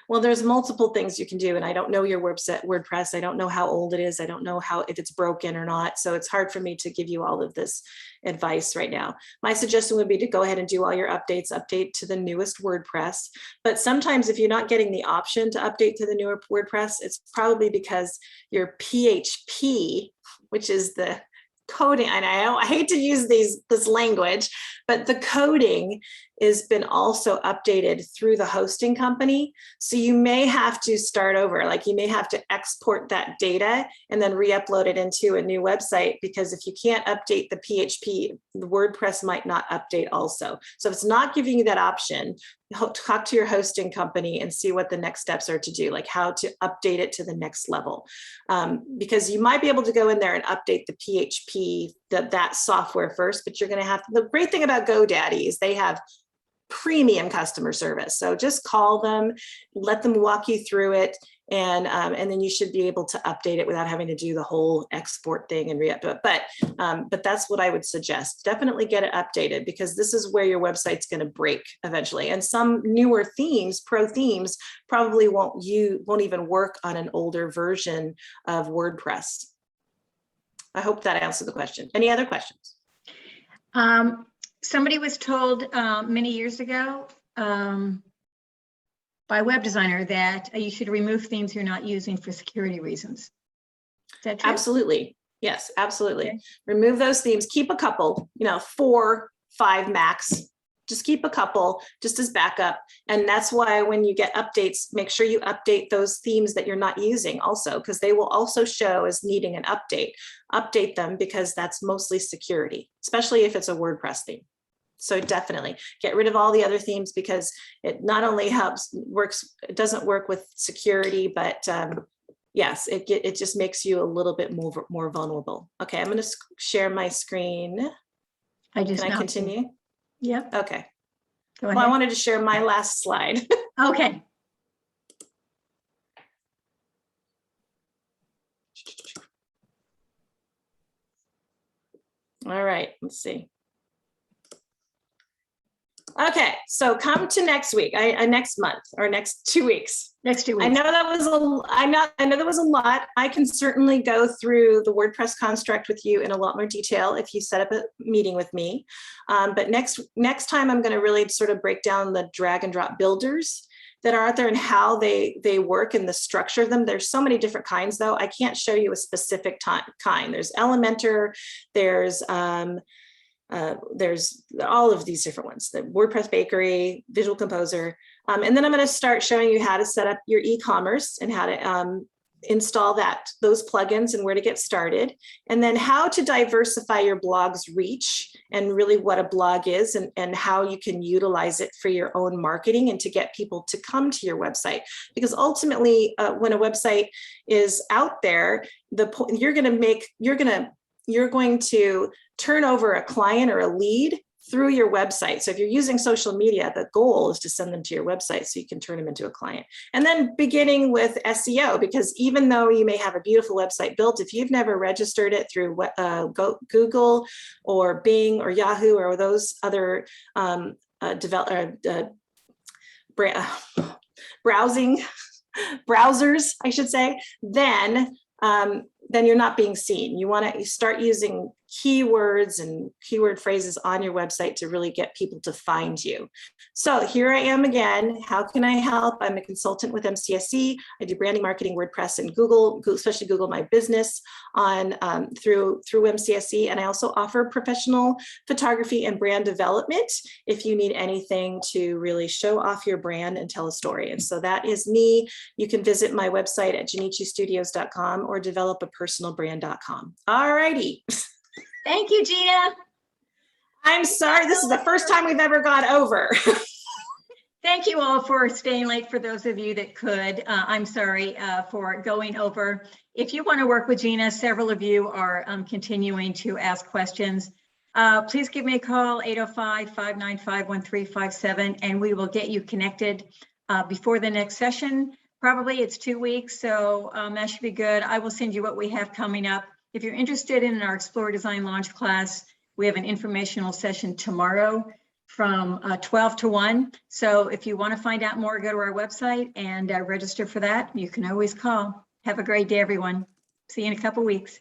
well, there's multiple things you can do, and I don't know your website, WordPress. I don't know how old it is. I don't know if it's broken or not. So it's hard for me to give you all of this advice right now. My suggestion would be to go ahead and do all your updates, update to the newest WordPress. But sometimes if you're not getting the option to update to the newer WordPress, it's probably because your PHP, which is the coding, and I hate to use this language, but the coding has been also updated through the hosting company. So you may have to start over, like you may have to export that data and then re-upload it into a new website, because if you can't update the PHP, the WordPress might not update also. So if it's not giving you that option, talk to your hosting company and see what the next steps are to do, like how to update it to the next level. Because you might be able to go in there and update the PHP, that software first, but you're going to have, the great thing about GoDaddy is they have premium customer service. So just call them, let them walk you through it, and then you should be able to update it without having to do the whole export thing and re-upload. But that's what I would suggest. Definitely get it updated, because this is where your website's going to break eventually. And some newer themes, pro themes, probably won't even work on an older version of WordPress. I hope that answered the question. Any other questions? Somebody was told many years ago by a web designer that you should remove themes you're not using for security reasons. Is that true? Absolutely. Yes, absolutely. Okay. Remove those themes. Keep a couple, 4, 5 max. Just keep a couple just as backup. And that's why when you get updates, make sure you update those themes that you're not using also, because they will also show as needing an update. Update them, because that's mostly security, especially if it's a WordPress theme. So definitely get rid of all the other themes, because it not only it doesn't work with security, but yes, it just makes you a little bit more vulnerable. Okay, I'm going to share my screen. Can I continue? Yep. Okay. Go ahead. Well, I wanted to share my last slide. Okay. All right, let's see. Okay, so come to next week, next month, or next 2 weeks. Next 2 weeks. I know that was I know that was a lot. I can certainly go through the WordPress construct with you in a lot more detail if you set up a meeting with me. But next time, I'm going to really sort of break down the drag and drop builders that are out there and how they work and the structure of them. There's so many different kinds, though. I can't show you a specific kind. There's Elementor, there's all of these different ones, the WordPress Bakery, Visual Composer. And then I'm going to start showing you how to set up your e-commerce and how to install those plugins and where to get started. And then how to diversify your blog's reach and really what a blog is, and how you can utilize it for your own marketing and to get people to come to your website. Because ultimately, when a website is out there, you're going to turn over a client or a lead through your website. So if you're using social media, the goal is to send them to your website so you can turn them into a client. And then beginning with SEO, because even though you may have a beautiful website built, if you've never registered it through Google or Bing or Yahoo or those other browsers, I should say, then you're not being seen. You want to start using keywords and keyword phrases on your website to really get people to find you. So here I am again. How can I help? I'm a consultant with MCSE. I do branding, marketing, WordPress, and Google, especially Google My Business on through MCSE. And I also offer professional photography and brand development if you need anything to really show off your brand and tell a story. And so that is me. You can visit my website at GiniCiStudios.com or developapersonalbrand.com. All righty. Thank you, Gina. I'm sorry, this is the first time we've ever gone over. Thank you all for staying late, for those of you that could. I'm sorry for going over. If you want to work with Gina, several of you are continuing to ask questions. Please give me a call, 805-595-1357, and we will get you connected before the next session. Probably it's 2 weeks, so that should be good. I will send you what we have coming up. If you're interested in our Explore Design launch class, we have an informational session tomorrow from 12 to 1. So if you want to find out more, go to our website and register for that. You can always call. Have a great day, everyone. See you in a couple weeks.